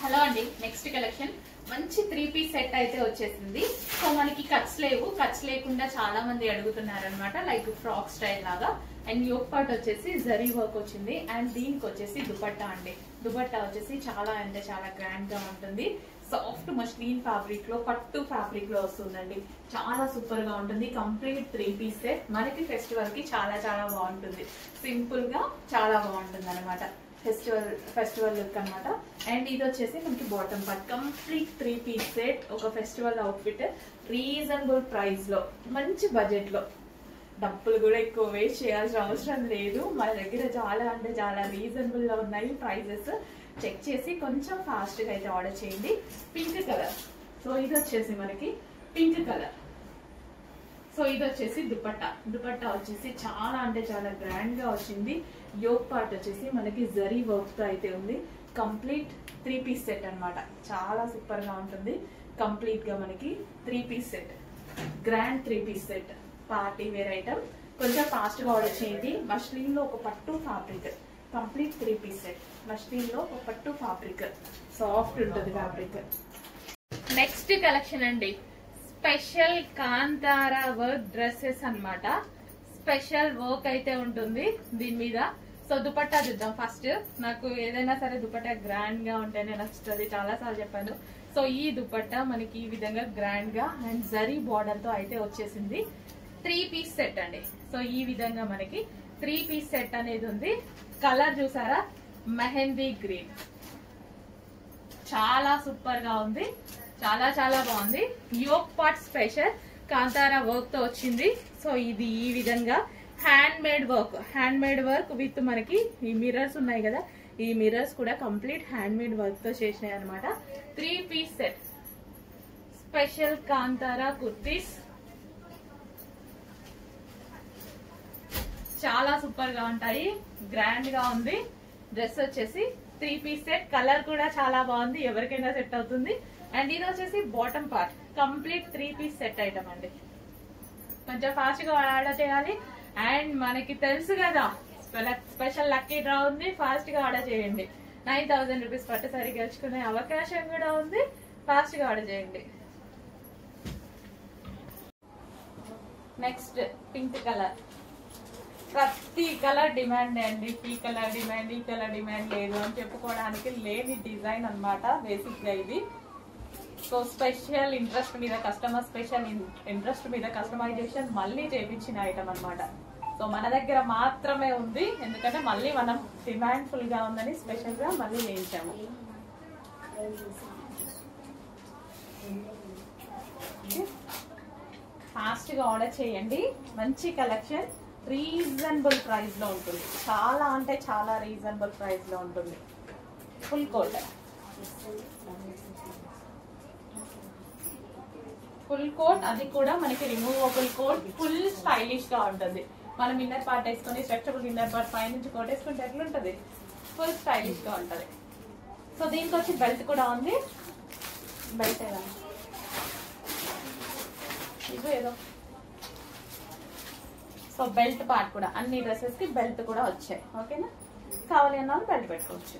Hello అండి, next collection మంచి 3 piece set అయితే వచ్చేసింది. సో మనకి కట్స్ లేవు, కట్స్ లేకుండా చాలా మంది అడుగుతున్నారు అనమాట. లైక్ ఫ్రాక్ స్టైల్ లాగా. అండ్ యోక్ పార్ట్ వచ్చేసి జరీ వర్క్ వచ్చింది. అండ్ దీనికి వచ్చేసి దుపట్టా అండి. దుపట్టా వచ్చేసి చాలా అంటే చాలా గ్రాండ్ గా ఉంటుంది. సాఫ్ట్ మస్లిన్ ఫ్యాబ్రిక్ లో, పట్టు ఫ్యాబ్రిక్ లో వస్తుందండి. చాలా సూపర్ గా ఉంటుంది. Complete 3 piece set. మనకి ఫెస్టివల్ కి చాలా చాలా బాగుంటుంది. సింపుల్ గా చాలా బాగుంటుంది అనమాట. ఫెస్టివల్ లుక్ అనమాట. అండ్ ఇది వచ్చేసి మనకి bottom part. Complete 3 piece set. ఒక ఫెస్టివల్ అవుట్ఫిట్ రీజనబుల్ ప్రైస్ లో, మంచి బడ్జెట్ లో. డబ్బులు కూడా ఎక్కువ వేస్ట్ చేయాల్సిన అవసరం లేదు. మన దగ్గర చాలా అంటే చాలా రీజనబుల్ లో ఉన్నాయి ప్రైజెస్. చెక్ చేసి కొంచెం ఫాస్ట్ గా అయితే ఆర్డర్ చేయండి. Pink colour. సో ఇది వచ్చేసి మనకి పింక్ కలర్. సో ఇది వచ్చేసి దుపట్టా. దుపట్టా వచ్చేసి చాలా అంటే చాలా గ్రాండ్ గా వచ్చింది. యోక్ పార్ట్ వచ్చేసి మనకి జరీ వర్క్ తో అయితే ఉంది. కంప్లీట్ 3 పీస్ సెట్ అనమాట. చాలా సూపర్ గా ఉంటుంది. కంప్లీట్ గా మనకి 3 piece set, grand 3 piece set, party wear item. కొంచెం ఫాస్ట్ గా ఆర్డర్ చేయండి. మస్లిన్ లో ఒక పట్టు fabric. Complete 3 piece set. Muslin లో ఒక పట్టు ఫ్యాబ్రిక్. సాఫ్ట్ ఉంటుంది ఫ్యాబ్రిక్. నెక్స్ట్ కలెక్షన్ అండి, స్పెషల్ కాంతారా వర్క్ డ్రెస్సెస్ అన్నమాట. స్పెషల్ వర్క్ అయితే ఉంటుంది దీని మీద. సో దుపట్టా చూద్దాం ఫస్ట్. నాకు ఏదైనా సరే దుపట్టా గ్రాండ్ గా ఉంటేనే నచ్చుతుంది, చాలా సార్లు చెప్పాను. సో ఈ దుపట్టా మనకి ఈ విధంగా గ్రాండ్ గా అండ్ జరీ బార్డర్ తో అయితే వచ్చేసింది. 3 పీస్ సెట్ అండి. సో ఈ విధంగా మనకి 3 పీస్ సెట్ అనేది ఉంది. కలర్ చూసారా, మెహందీ గ్రీన్. చాలా సూపర్ గా ఉంది. చాలా చాలా బాగుంది. Yoke part special Kantara work తో వచ్చింది. సో ఇది ఈ విధంగా handmade work. Handmade work with మనకి ఈ మిర్రర్స్ ఉన్నాయి కదా, ఈ మిర్రర్స్ కూడా కంప్లీట్ హ్యాండ్ మేడ్ వర్క్ తో చేసినాయి అనమాట. 3 piece set. Special Kantara kurtis. చాలా సూపర్ గా ఉంటాయి. గ్రాండ్ గా ఉంది. డ్రెస్ వచ్చేసి 3 పీస్ సెట్. కలర్ కూడా చాలా బాగుంది, ఎవరికైనా సెట్ అవుతుంది. అండ్ ఇది వచ్చేసి bottom part. Complete 3 piece set item అండి. కొంచెం ఫాస్ట్ గా ఆర్డర్ చేయాలి. అండ్ మనకి తెలుసు కదా, స్పెషల్ లక్కీ డ్రా ఉంది. ఫాస్ట్ గా ఆర్డర్ చేయండి. 9000 రూపీస్ పట్టు సారీ గెలుచుకునే అవకాశం కూడా ఉంది. ఫాస్ట్ గా ఆర్డర్ చేయండి. Next pink colour. ప్రతి కలర్ డిమాండ్ అండి. ఈ కలర్ డిమాండ్, ఈ కలర్ డిమాండ్ లేదు అని చెప్పుకోవడానికి లేని డిజైన్ అనమాట బేసిక్ గా ఇది. సో స్పెషల్ ఇంట్రెస్ట్ మీద, కస్టమర్ స్పెషల్ ఇంట్రెస్ట్ మీద కస్టమైజేషన్ మళ్ళీ చేపించిన ఐటమ్ అనమాట. సో మన దగ్గర మాత్రమే ఉంది, ఎందుకంటే మళ్ళీ మనం డిమాండ్ ఫుల్ గా ఉందని స్పెషల్ గా మళ్ళీ వేయించాము. ఫాస్ట్ గా ఆర్డర్ చేయండి. మంచి కలెక్షన్ రీజనబుల్ ప్రైస్ లో ఉంటుంది. చాలా అంటే చాలా రీజనబుల్ ప్రైస్ లో ఉంటుంది. Full coat. ఫుల్ కోట్, అది కూడా మనకి రిమూవబుల్ కోట్. ఫుల్ స్టైలిష్ గా ఉంటుంది. మనం ఇన్నర్ పార్ట్ వేసుకొని స్ట్రెచబుల్ ఇన్నర్ పార్ట్ పై నుంచి కోట్ వేసుకుంటే ఎట్లుంటది, ఫుల్ స్టైలిష్ గా ఉంటది. సో దీనికి వచ్చి బెల్ట్ కూడా ఉంది. బెల్ట్ ఏదో సో బెల్ట్ పార్ట్ కూడా, అన్ని డ్రెస్సెస్ కి బెల్ట్ కూడా వచ్చాయి. ఓకేనా, కావాలి అన్న బెల్ట్ పెట్టుకోవచ్చు.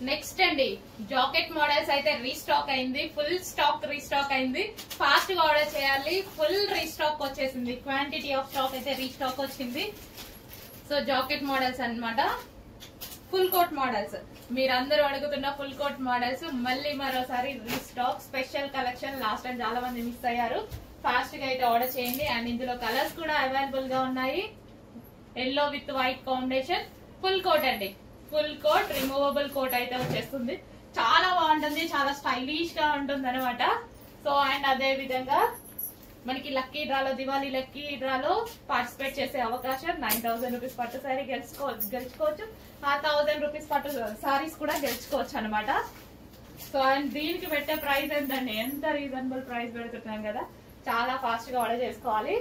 నెక్స్ట్ అండి, జాకెట్ మోడల్స్ అయితే రీస్టాక్ అయింది. ఫుల్ స్టాక్ రీస్టాక్ అయింది. ఫాస్ట్ గా ఆర్డర్ చేయాలి. ఫుల్ రీస్టాక్ వచ్చేసింది. క్వాంటిటీ ఆఫ్ స్టాక్ అయితే రీస్టాక్ వచ్చింది. సో జాకెట్ మోడల్స్ అన్నమాట. ఫుల్ కోట్ మోడల్స్, మీరందరూ అడుగుతున్న ఫుల్ కోట్ మోడల్స్ మళ్ళీ మరోసారి restock. Special collection. Last time చాలా మంది మిస్ అయ్యారు. ఫాస్ట్ గా అయితే ఆర్డర్ చేయండి. అండ్ ఇందులో కలర్స్ కూడా అవైలబుల్ గా ఉన్నాయి. Yellow with white combination. Full coat అండి. ఫుల్ కోట్, రిమూవబుల్ కోట్ అయితే వచ్చేస్తుంది. చాలా బాగుంటుంది, చాలా స్టైలిష్ గా ఉంటుంది అనమాట. సో అండ్ అదే విధంగా మనకి లక్కీ డ్రాలో, దివాళీ లక్కీ డ్రాలో పార్టిసిపేట్ చేసే అవకాశం. 9000 రూపీస్ పట్టు సారీ గెలుచుకోవచ్చు. ఆ 1000 రూపీస్ పట్టు సారీస్ కూడా గెలుచుకోవచ్చు అనమాట. సో అండ్ దీనికి పెట్టే ప్రైస్ ఎంతండి, ఎంత రీజనబుల్ ప్రైస్ పెడుతున్నాం కదా. చాలా ఫాస్ట్ గా ఆర్డర్ చేసుకోవాలి.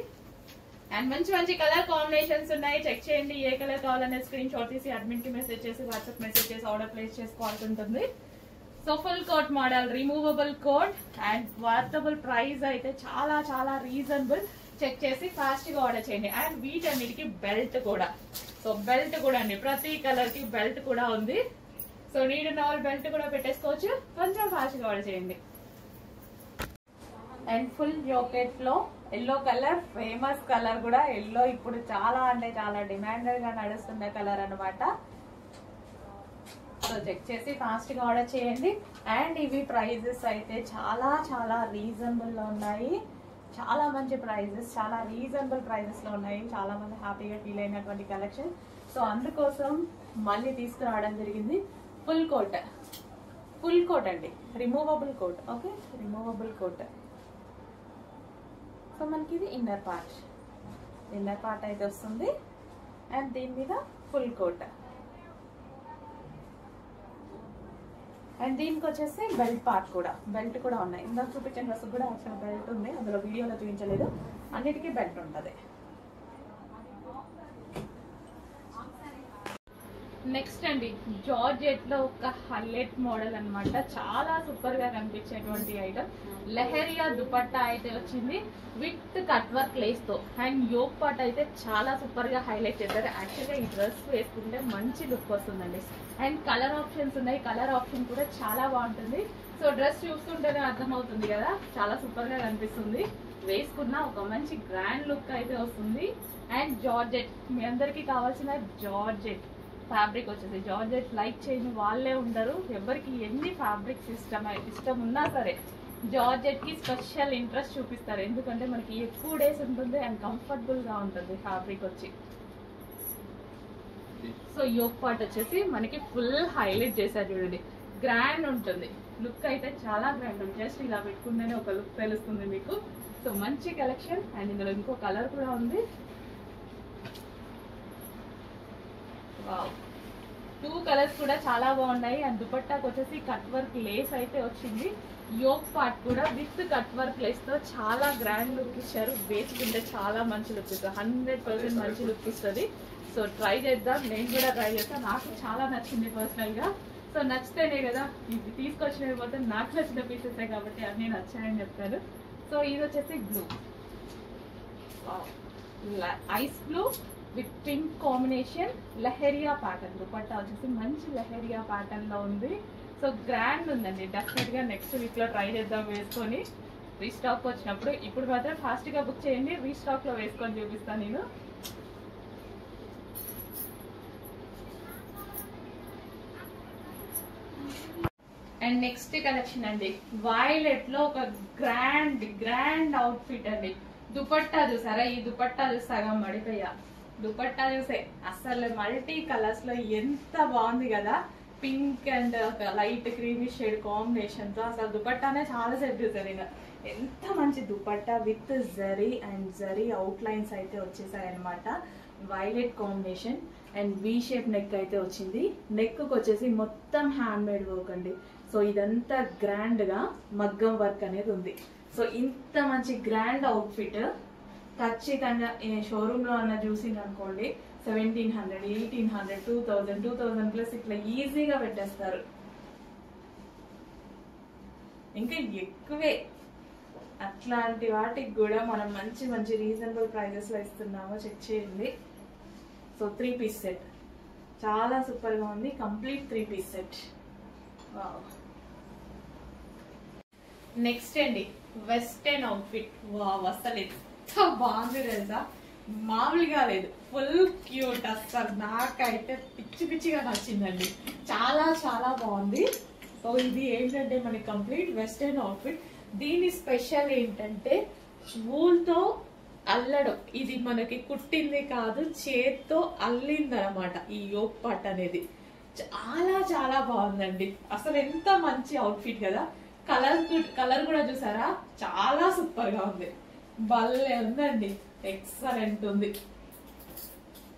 అండ్ మంచి మంచి కలర్ కాంబినేషన్స్ ఉన్నాయి. చెక్ చేయండి. ఏ కలర్ కావాలనే స్క్రీన్ షాట్ తీసి అడ్మిన్ కి మెసేజ్ చేసి, వాట్సాప్ మెసేజ్ చేసి ఆర్డర్ ప్లేస్ చేసుకోవాల్సి ఉంటుంది. So full coat model, removable coat and వాటబుల్ ప్రైస్ అయితే చాలా చాలా రీజనబుల్. చెక్ చేసి ఫాస్ట్ గా ఆర్డర్ చేయండి. అండ్ వీటన్నిటికి బెల్ట్ కూడా. సో బెల్ట్ కూడా అండి, ప్రతి కలర్ కి బెల్ట్ కూడా ఉంది. సో నీడ్ ఉన్న వాళ్ళు బెల్ట్ కూడా పెట్టేసుకోవచ్చు, కొంచెం ఫాస్ట్ గా ఆర్డర్ చేయండి. అండ్ ఫుల్ జాకెట్ లో ఎల్లో కలర్, ఫేమస్ కలర్ కూడా. ఎల్లో ఇప్పుడు చాలా అంటే చాలా డిమాండెడ్ గా నడుస్తున్న కలర్ అనమాట. సో చెక్ చేసి ఫాస్ట్ గా ఆర్డర్ చేయండి. అండ్ ఇవి ప్రైజెస్ అయితే చాలా చాలా రీజనబుల్ లో ఉన్నాయి. చాలా మంచి ప్రైజెస్, చాలా రీజనబుల్ ప్రైజెస్ లో ఉన్నాయి. చాలా మంది హ్యాపీగా ఫీల్ అయినటువంటి కలెక్షన్. సో అందుకోసం మళ్ళీ తీసుకురావడం జరిగింది. ఫుల్ కోట్ అండి, removable coat. Okay, removable coat. So మనకి ఇది ఇన్నర్ పార్ట్ అయితే వస్తుంది. అండ్ దీని మీద ఫుల్ కోట్. అండ్ దీనికి వచ్చేసి బెల్ట్ కూడా ఉన్నాయి. ఇందాక చూపించిన డ్రెస్ కూడా యాక్చువల్ బెల్ట్ ఉంది, అందులో వీడియోలో చూపించలేదు. అన్నిటికీ బెల్ట్ ఉంటుంది. నెక్స్ట్ అండి, జార్జెట్ లో ఒక హైలైట్ మోడల్ అన్నమాట. చాలా సూపర్ గా కనిపించేటువంటి ఐటమ్. లెహరియా దుపట్టా అయితే వచ్చింది విత్ కట్ వర్క్ లేస్ తో. అండ్ యోక్ పార్ట్ అయితే చాలా సూపర్ గా హైలైట్ చేశారు. యాక్చువల్గా ఈ డ్రెస్ వేసుకుంటే మంచి లుక్ వస్తుందండి. అండ్ కలర్ ఆప్షన్స్ ఉన్నాయి, కలర్ ఆప్షన్ కూడా చాలా బాగుంటుంది. సో డ్రెస్ చూస్తుంటేనే అర్థమవుతుంది కదా, చాలా సూపర్ గా కనిపిస్తుంది. వేసుకున్న ఒక మంచి గ్రాండ్ లుక్ అయితే వస్తుంది. అండ్ జార్జెట్, మీ అందరికి కావాల్సిన జార్జెట్ ఫ్యాబ్రిక్ వచ్చేసి. జార్జెట్ లైక్ చేయని వాళ్ళే ఉండరు. ఎవరికి ఎన్ని ఫ్యాబ్రిక్స్ ఇష్టం ఉన్నా సరే జార్జెట్ కి స్పెషల్ ఇంట్రెస్ట్ చూపిస్తారు. ఎందుకంటే మనకి ఎక్కువ డేస్ ఉంటుంది అండ్ కంఫర్టబుల్ గా ఉంటుంది ఫ్యాబ్రిక్ వచ్చి. సో యోక్ పార్ట్ వచ్చేసి మనకి ఫుల్ హైలైట్ చేశారు చూడండి. గ్రాండ్ ఉంటుంది, లుక్ అయితే చాలా గ్రాండ్ ఉంటుంది. జస్ట్ ఇలా పెట్టుకుంటేనే ఒక లుక్ తెలుస్తుంది మీకు. సో మంచి కలెక్షన్. అండ్ ఇందులో ఇంకో కలర్ కూడా ఉంది. వావ్, 2 కలర్స్ కూడా చాలా బాగున్నాయి. అండ్ దుపట్టాకు వచ్చేసి కట్ వర్క్ లేస్ అయితే వచ్చింది. యోక్ పార్ట్ కూడా విత్ కట్ వర్క్ లేస్ తో చాలా గ్రాండ్ లుక్ ఇచ్చారు. వేసుకుంటే చాలా మంచి లుక్ ఇస్తుంది, 100% మంచి లుక్ ఇస్తుంది. సో ట్రై చేద్దాం, నేను కూడా ట్రై చేస్తాను. నాకు చాలా నచ్చింది పర్సనల్ గా. సో నచ్చితేనే కదా ఇది తీసుకొచ్చినవి, పోతే నాకు నచ్చిన పీసెసే కాబట్టి అన్నీ నచ్చాయని చెప్తాను. సో ఇది వచ్చేసి blue, ice blue with pink combination, leheriya pattern. Dupatta వచ్చేసి మంచి లెహరియా ప్యాటర్న్ లో ఉంది. సో గ్రాండ్ ఉందండి. డెఫినెట్ గా నెక్స్ట్ వీక్ లో ట్రై చేద్దాం వేసుకొని. రీస్టాక్ వచ్చినప్పుడు, ఇప్పుడు మాత్రం ఫాస్ట్ గా బుక్ చేయండి, రీస్టాక్ లో వేసుకొని చూపిస్తాను నేను. అండ్ నెక్స్ట్ కలెక్షన్ అండి, వైలెట్ లో ఒక గ్రాండ్ అవుట్ఫిట్ అండి. దుపట్టా చూసారా, ఈ దుపట్టా చూసి సగం మడిపోయా. దుపట్టా చూసే అసలు మల్టీ కలర్స్ లో ఎంత బాగుంది కదా. Pink and light creamy shade combination తో అసలు దుపట్టానే చాలా సెట్ చూసాను నేను. ఎంత మంచి dupatta with zari and zari out lines అయితే వచ్చేసాయి అనమాట. Violet combination and V shape neck అయితే వచ్చింది. నెక్ వచ్చేసి మొత్తం హ్యాండ్ మేడ్ వర్క్ అండి. సో ఇదంతా గ్రాండ్ గా మగ్గం వర్క్ అనేది ఉంది. సో ఇంత మంచి గ్రాండ్ అవుట్ఫిట్ ఖచ్చితంగా షోరూమ్ లో అన్న చూసింది అనుకోండి 1700, 1800, 2000, 2000 ప్లస్ ఇట్లా ఈజీగా పెట్టేస్తారు. ఇంకా ఎక్కువే. అట్లాంటి వాటికి కూడా మనం మంచి మంచి రీజనబుల్ ప్రైజెస్ లో ఇస్తున్నామో చెక్ చేయండి. సో 3 పీస్ సెట్ చాలా సూపర్ గా ఉంది. Complete 3 piece set. నెక్స్ట్ అండి, వెస్టర్న్ అవుట్ఫిట్. వావ్, అసలు ఎంత బాగుంది తెలుసా, మామూలుగా లేదు. Full cute. అసలు నాకైతే పిచ్చిగా నచ్చిందండి. చాలా చాలా బాగుంది. సో ఇది ఏంటంటే మనకి కంప్లీట్ వెస్టర్న్ అవుట్ఫిట్. దీని స్పెషల్ ఏంటంటే వూల్తో అల్లడం. ఇది మనకి కుట్టింది కాదు, చేత్తో అల్లింది అనమాట ఈ యోక్ పార్ట్ అనేది. చాలా చాలా బాగుందండి. అసలు ఎంత మంచి అవుట్ఫిట్ కదా. కలర్ కూడా చూసారా, చాలా సూపర్ గా ఉంది. భలే ఉందండి, ఎక్సలెంట్ ఉంది.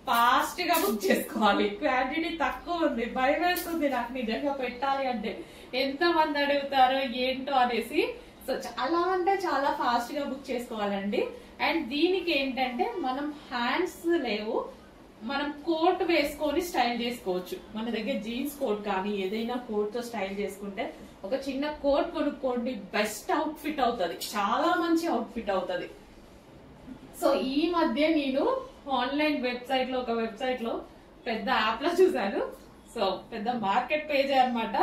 ఫాస్ట్ గా బుక్ చేసుకోవాలి, క్వాంటిటీ తక్కువ ఉంది. భయం వేస్తుంది నాకు నిజంగా పెట్టాలి అంటే, ఎంత మంది అడుగుతారో ఏంటో అనేసి. సో చాలా అంటే చాలా ఫాస్ట్ గా బుక్ చేసుకోవాలండి. అండ్ దీనికి ఏంటంటే మనం హ్యాండ్స్ లేవు, మనం కోట్ వేసుకొని స్టైల్ చేసుకోవచ్చు. మన దగ్గర జీన్స్ కోట్ కానీ ఏదైనా కోట్ తో స్టైల్ చేసుకుంటే, ఒక చిన్న కోట్ కొనుక్కోండి, బెస్ట్ అవుట్ ఫిట్ అవుతుంది, చాలా మంచి అవుట్ ఫిట్ అవుతుంది. సో ఈ మధ్య నేను ఆన్లైన్ వెబ్సైట్ లో, ఒక వెబ్సైట్ లో పెద్ద యాప్ లో చూసాను. సో పెద్ద మార్కెట్ పేజ్ అన్నమాట.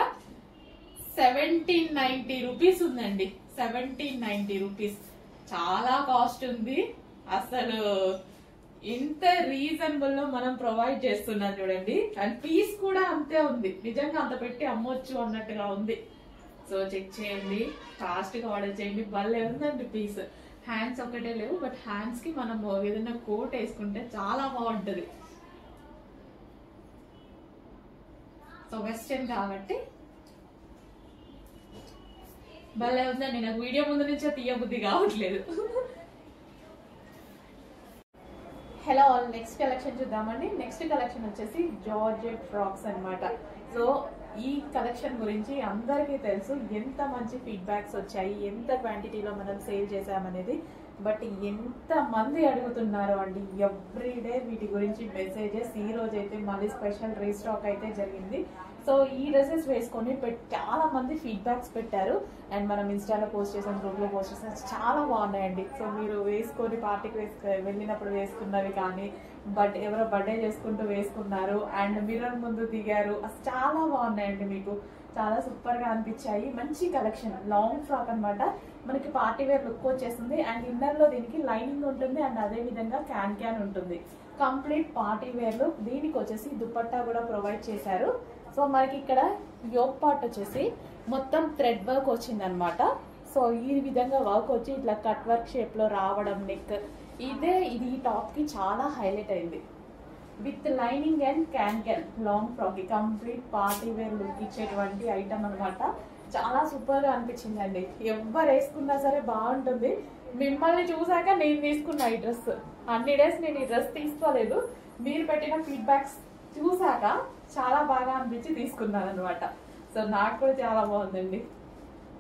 1790 రూపీస్ ఉందండి. 1790 రూపీస్ చాలా కాస్ట్ ఉంది. అసలు ఇంత రీజనబుల్ లో మనం ప్రొవైడ్ చేస్తున్నాం చూడండి. అండ్ పీస్ కూడా అంతే ఉంది. నిజంగా అంత పెట్టి అమ్మొచ్చు అన్నట్టుగా ఉంది. సో చెక్ చేయండి, ఫాస్ట్ గా ఆర్డర్ చేయండి. భలే ఉందండి పీస్. హ్యాండ్స్ ఒకటే లేవు, బట్ హ్యాండ్స్ కి మనం ఏదైనా కోట్ వేసుకుంటే చాలా బాగుంటది. సో వెస్టర్న్ కాబట్టి భలే ఉందండి. నాకు వీడియో ముందు నుంచే తీయబుద్ధి కావట్లేదు. హలో ఆల్, నెక్స్ట్ కలెక్షన్ చూద్దామండి. నెక్స్ట్ కలెక్షన్ వచ్చేసి జార్జెట్ ఫ్రాక్స్ అన్నమాట. సో ఈ కలెక్షన్ గురించి అందరికీ తెలుసు, ఎంత మంచి ఫీడ్బ్యాక్స్ వచ్చాయి, ఎంత క్వాంటిటీలో మనం సేల్ చేసామనేది. బట్ ఎంత మంది అడుగుతున్నారు అండి ఎవ్రీడే వీటి గురించి మెసేజెస్. ఈ రోజు అయితే మళ్ళీ స్పెషల్ రీస్టాక్ అయితే జరిగింది. సో ఈ డ్రెస్సెస్ వేసుకొని చాలా మంది ఫీడ్బ్యాక్స్ పెట్టారు. అండ్ మనం ఇన్స్టాలో పోస్ట్ చేసాం, గ్రూప్ లో పోస్ట్ చేసాం. చాలా బాగున్నాయండి. సో మీరు వేసుకొని పార్టీకి వెళ్ళినప్పుడు వేసుకున్నవి కానీ, బట్ ఎవరో బర్త్డే చేసుకుంటూ వేసుకున్నారు అండ్ మిర్రర్ ముందు దిగారు. అసలు చాలా బాగున్నాయండి. మీకు చాలా సూపర్ గా అనిపించాయి. మంచి కలెక్షన్. లాంగ్ ఫ్రాక్ అన్నమాట. మనకి పార్టీ వేర్ లుక్ వచ్చేస్తుంది. అండ్ ఇన్నర్ లో దీనికి లైనింగ్ ఉంటుంది అండ్ అదే విధంగా క్యాన్ ఉంటుంది. Complete party wear look. దీనికి వచ్చేసి దుపట్టా కూడా ప్రొవైడ్ చేశారు. సో మనకి ఇక్కడ యోక్ పార్ట్ వచ్చేసి మొత్తం థ్రెడ్ వర్క్ వచ్చింది అనమాట. సో ఈ విధంగా వర్క్ వచ్చి ఇట్లా కట్ వర్క్ షేప్ లో రావడం, నెక్ ఇది ఈ టాప్ కి చాలా హైలైట్ అయింది. With lining and can long frock, complete party wear look ఇచ్చేటువంటి ఐటమ్ అనమాట. చాలా సూపర్ గా అనిపించింది అండి. ఎవరు వేసుకున్నా సరే బాగుంటుంది. మిమ్మల్ని చూసాక నేను తీసుకున్నా ఈ డ్రెస్. అన్ని డేస్ నేను ఈ డ్రెస్ తీసుకోలేదు. మీరు పెట్టిన ఫీడ్బ్యాక్స్ చూసాక చాలా బాగా అనిపించి తీసుకున్నాను అనమాట. సో నాకు కూడా చాలా బాగుందండి.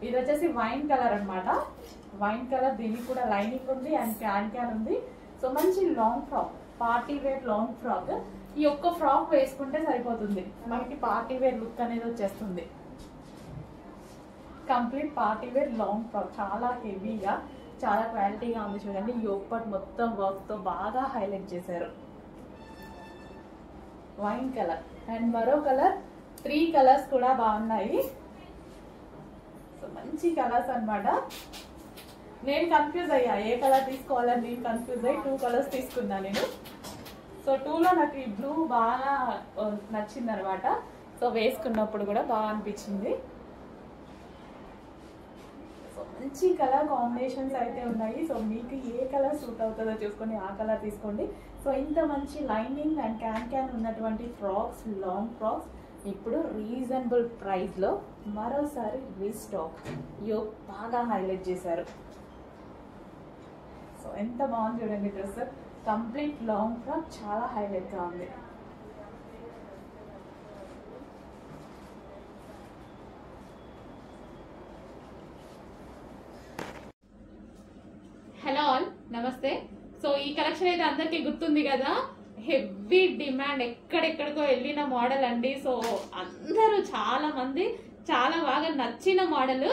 ఇది వచ్చేసి వైన్ కలర్ అన్నమాట. వైన్ కలర్, దీనికి కూడా లైనింగ్ ఉంది అండ్ క్యాన్ ఉంది. సో మంచి long frock, party wear long frock. ఈ ఒక్క ఫ్రాక్ వేసుకుంటే సరిపోతుంది, మనకి పార్టీ వేర్ లుక్ అనేది వచ్చేస్తుంది. Complete party wear long frock, చాలా హెవీగా, చాలా క్వాలిటీగా ఉంది. చూడండి, యోక్ పార్ట్ మొత్తం వర్క్ తో బాగా హైలైట్ చేశారు. వైన్ కలర్ అండ్ మరో కలర్, 3 కలర్స్ కూడా బాగున్నాయి. సో మంచి కలర్స్ అన్నమాట. నేను కన్ఫ్యూజ్ అయ్యా ఏ కలర్ తీసుకోవాలని. నేను కన్ఫ్యూజ్ అయ్యి 2 కలర్స్ తీసుకున్నా నేను. సో 2లో నాకు ఈ బ్లూ బాగా నచ్చింది అనమాట. సో వేసుకున్నప్పుడు కూడా బాగా అనిపించింది. సో మంచి కలర్ కాంబినేషన్స్ అయితే ఉన్నాయి. సో మీకు ఏ కలర్ సూట్ అవుతుందో చూసుకొని ఆ కలర్ తీసుకోండి. సో ఇంత మంచి లైనింగ్ అండ్ క్యాన్ ఉన్నటువంటి ఫ్రాక్స్, లాంగ్ ఫ్రాక్స్ ఇప్పుడు రీజనబుల్ ప్రైస్ లో మరోసారి రీస్టాక్. యోక్ బాగా హైలైట్ చేశారు. సో ఎంత బాగుంది చూడండి డ్రెస్. కంప్లీట్ లాంగ్ ఫ్రాక్ చాలా హైలైట్ గా ఉంది. హలో ఆల్, నమస్తే. సో ఈ కలెక్షన్ అయితే అందరికి గుర్తుంది కదా. హెవీ డిమాండ్, ఎక్కడెక్కడికో వెళ్ళిన మోడల్ అండి. సో అందరూ చాలా మంది చాలా బాగా నచ్చిన మోడల్.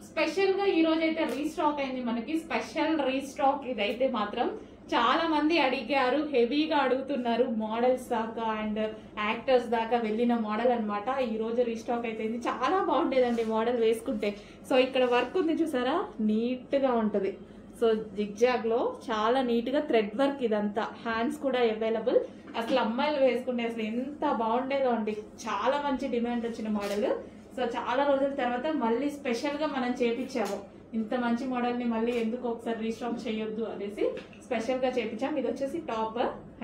స్పెషల్ గా ఈ రోజు అయితే రీస్టాక్ అయింది మనకి. స్పెషల్ రీస్టాక్ ఇదైతే మాత్రం. చాలా మంది అడిగారు, హెవీగా అడుగుతున్నారు. మోడల్స్ దాకా అండ్ యాక్టర్స్ దాకా వెళ్ళిన మోడల్ అనమాట. ఈ రోజు రీస్టాక్ అయితే చాలా బాగుండేదండి మోడల్ వేసుకుంటే. సో ఇక్కడ వర్క్ ఉంది చూసారా, నీట్ గా ఉంటది. సో జిగ్జాగ్ లో చాలా నీట్ గా థ్రెడ్ వర్క్ ఇదంతా. హ్యాండ్స్ కూడా అవైలబుల్. అసలు అమ్మాయిలు వేసుకుంటే అసలు ఎంత బాగుండేదో అండి. చాలా మంచి డిమాండ్ వచ్చిన మోడల్. సో చాలా రోజుల తర్వాత మళ్ళీ స్పెషల్ గా మనం చేపించాము. ఇంత మంచి మోడల్ ని మళ్ళీ ఎందుకు ఒకసారి రీస్టాక్ చేయొద్దు అనేసి స్పెషల్ గా చేపించాం. ఇది వచ్చేసి టాప్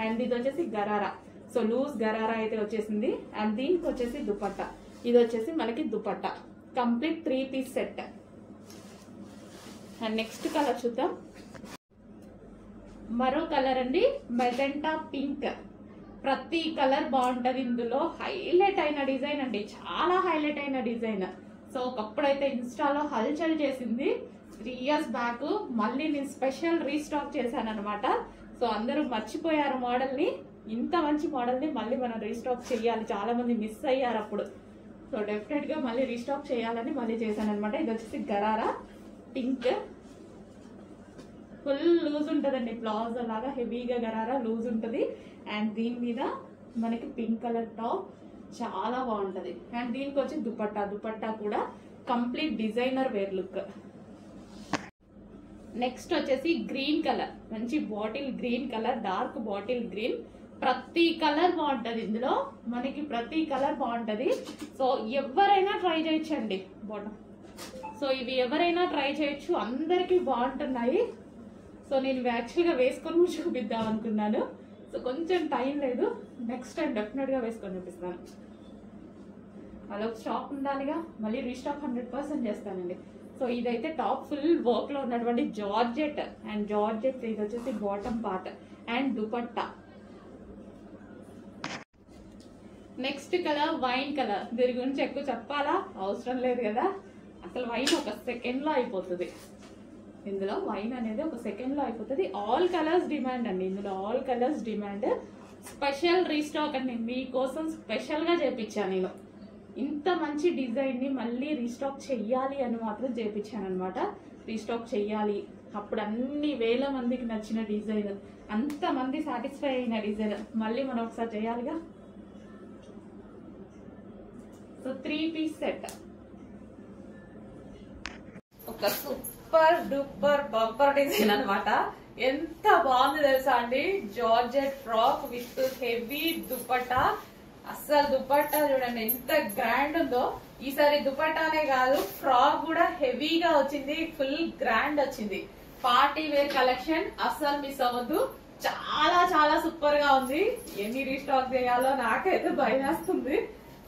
అండ్ ఇది వచ్చేసి గరారా. సో లూజ్ గరారా అయితే వచ్చేసింది. అండ్ దీనికి వచ్చేసి దుపట్టా. ఇది వచ్చేసి మనకి dupatta. Complete 3 piece set. And next colour చూద్దాం. మరో కలర్ అండి, మెజెంటా పింక్. ప్రతి కలర్ బాగుంటది ఇందులో. హైలైట్ అయిన డిజైన్ అండి, చాలా హైలైట్ అయిన డిజైన్. సో ఒకప్పుడైతే ఇన్స్టాలో హల్చల్ చేసింది. 3 ఇయర్స్ బ్యాక్ మళ్ళీ నేను స్పెషల్ రీస్టాక్ చేశాను అనమాట. సో అందరూ మర్చిపోయారు మోడల్ ని. ఇంత మంచి మోడల్ ని మళ్ళీ మనం రీస్టాక్ చేయాలి. చాలా మంది మిస్ అయ్యారు అప్పుడు. సో డెఫినెట్ గా మళ్ళీ రీస్టాక్ చేయాలని మళ్ళీ చేశాను అనమాట. ఇది వచ్చేసి గరారా పింక్. ఫుల్ లూజ్ ఉంటదండి, ప్లాజో లాగా హెవీగా గరారా లూజ్ ఉంటది. అండ్ దీని మీద మనకి పింక్ కలర్ టాప్ చాలా బాగుంటది. అండ్ దీనికి వచ్చి దుపట్టా కూడా complete designer wear look. Next వచ్చేసి గ్రీన్ కలర్, మంచి bottle green colour, dark bottle green. ప్రతి కలర్ బాగుంటది ఇందులో, మనకి ప్రతి కలర్ బాగుంటది. సో ఎవరైనా ట్రై చేయొచ్చండి బాటమ్. సో ఇవి ఎవరైనా ట్రై చేయొచ్చు, అందరికి బాగుంటున్నాయి. సో నేను యాక్చువల్గా వేసుకొని చూపిద్దాం అనుకున్నాను. సో కొంచెం టైం లేదు, నెక్స్ట్ టైం డెఫినెట్ గా వేసుకొని చూపిస్తాను. అలా స్టాక్ ఉండాలిగా, మళ్ళీ రీస్టాక్ 100% చేస్తానండి. సో ఇదైతే టాప్ ఫుల్ వర్క్ లో ఉన్నటువంటి జార్జెట్, అండ్ జార్జెట్ ఇది వచ్చేసి bottom part and dupatta. Next colour wine colour. దీని గురించి ఎక్కువ చెప్పాలా అవసరం లేదు కదా, అసలు వైన్ ఒక సెకండ్ లో అయిపోతుంది. ఇందులో వైన్ అనేది ఒక సెకండ్ లో అయిపోతుంది. ఆల్ కలర్స్ డిమాండ్ అండి, ఇందులో all colours demand. Special restock అండి, మీకోసం స్పెషల్ గా చేపించాను నేను. ఇంత మంచి డిజైన్ ని మళ్ళీ రీస్టాక్ చెయ్యాలి అని మాత్రం చేపించాను అనమాట. రీస్టాక్ చెయ్యాలి, అప్పుడు అన్ని వేల మందికి నచ్చిన డిజైన్, అంత మంది సాటిస్ఫై అయిన డిజైన్ మళ్ళీ మనం ఒకసారి చేయాలిగా. సో 3 పీస్ సెట్, ఒక సూపర్ డూపర్ బంపర్ డిజైన్ అనమాట. ఎంత బాగుంది తెలుసా అండి, georgette frock with heavy dupatta. అస్సలు దుపట్టా చూడండి ఎంత గ్రాండ్ ఉందో. ఈసారి దుపట్టానే కాదు, ఫ్రాక్ కూడా హెవీగా వచ్చింది, ఫుల్ గ్రాండ్ వచ్చింది. పార్టీ వేర్ కలెక్షన్ అస్సలు మిస్ అవ్వద్దు. చాలా చాలా సూపర్ గా ఉంది. ఎన్ని రీస్టాక్ చేయాలో నాకైతే భయం వేస్తుంది.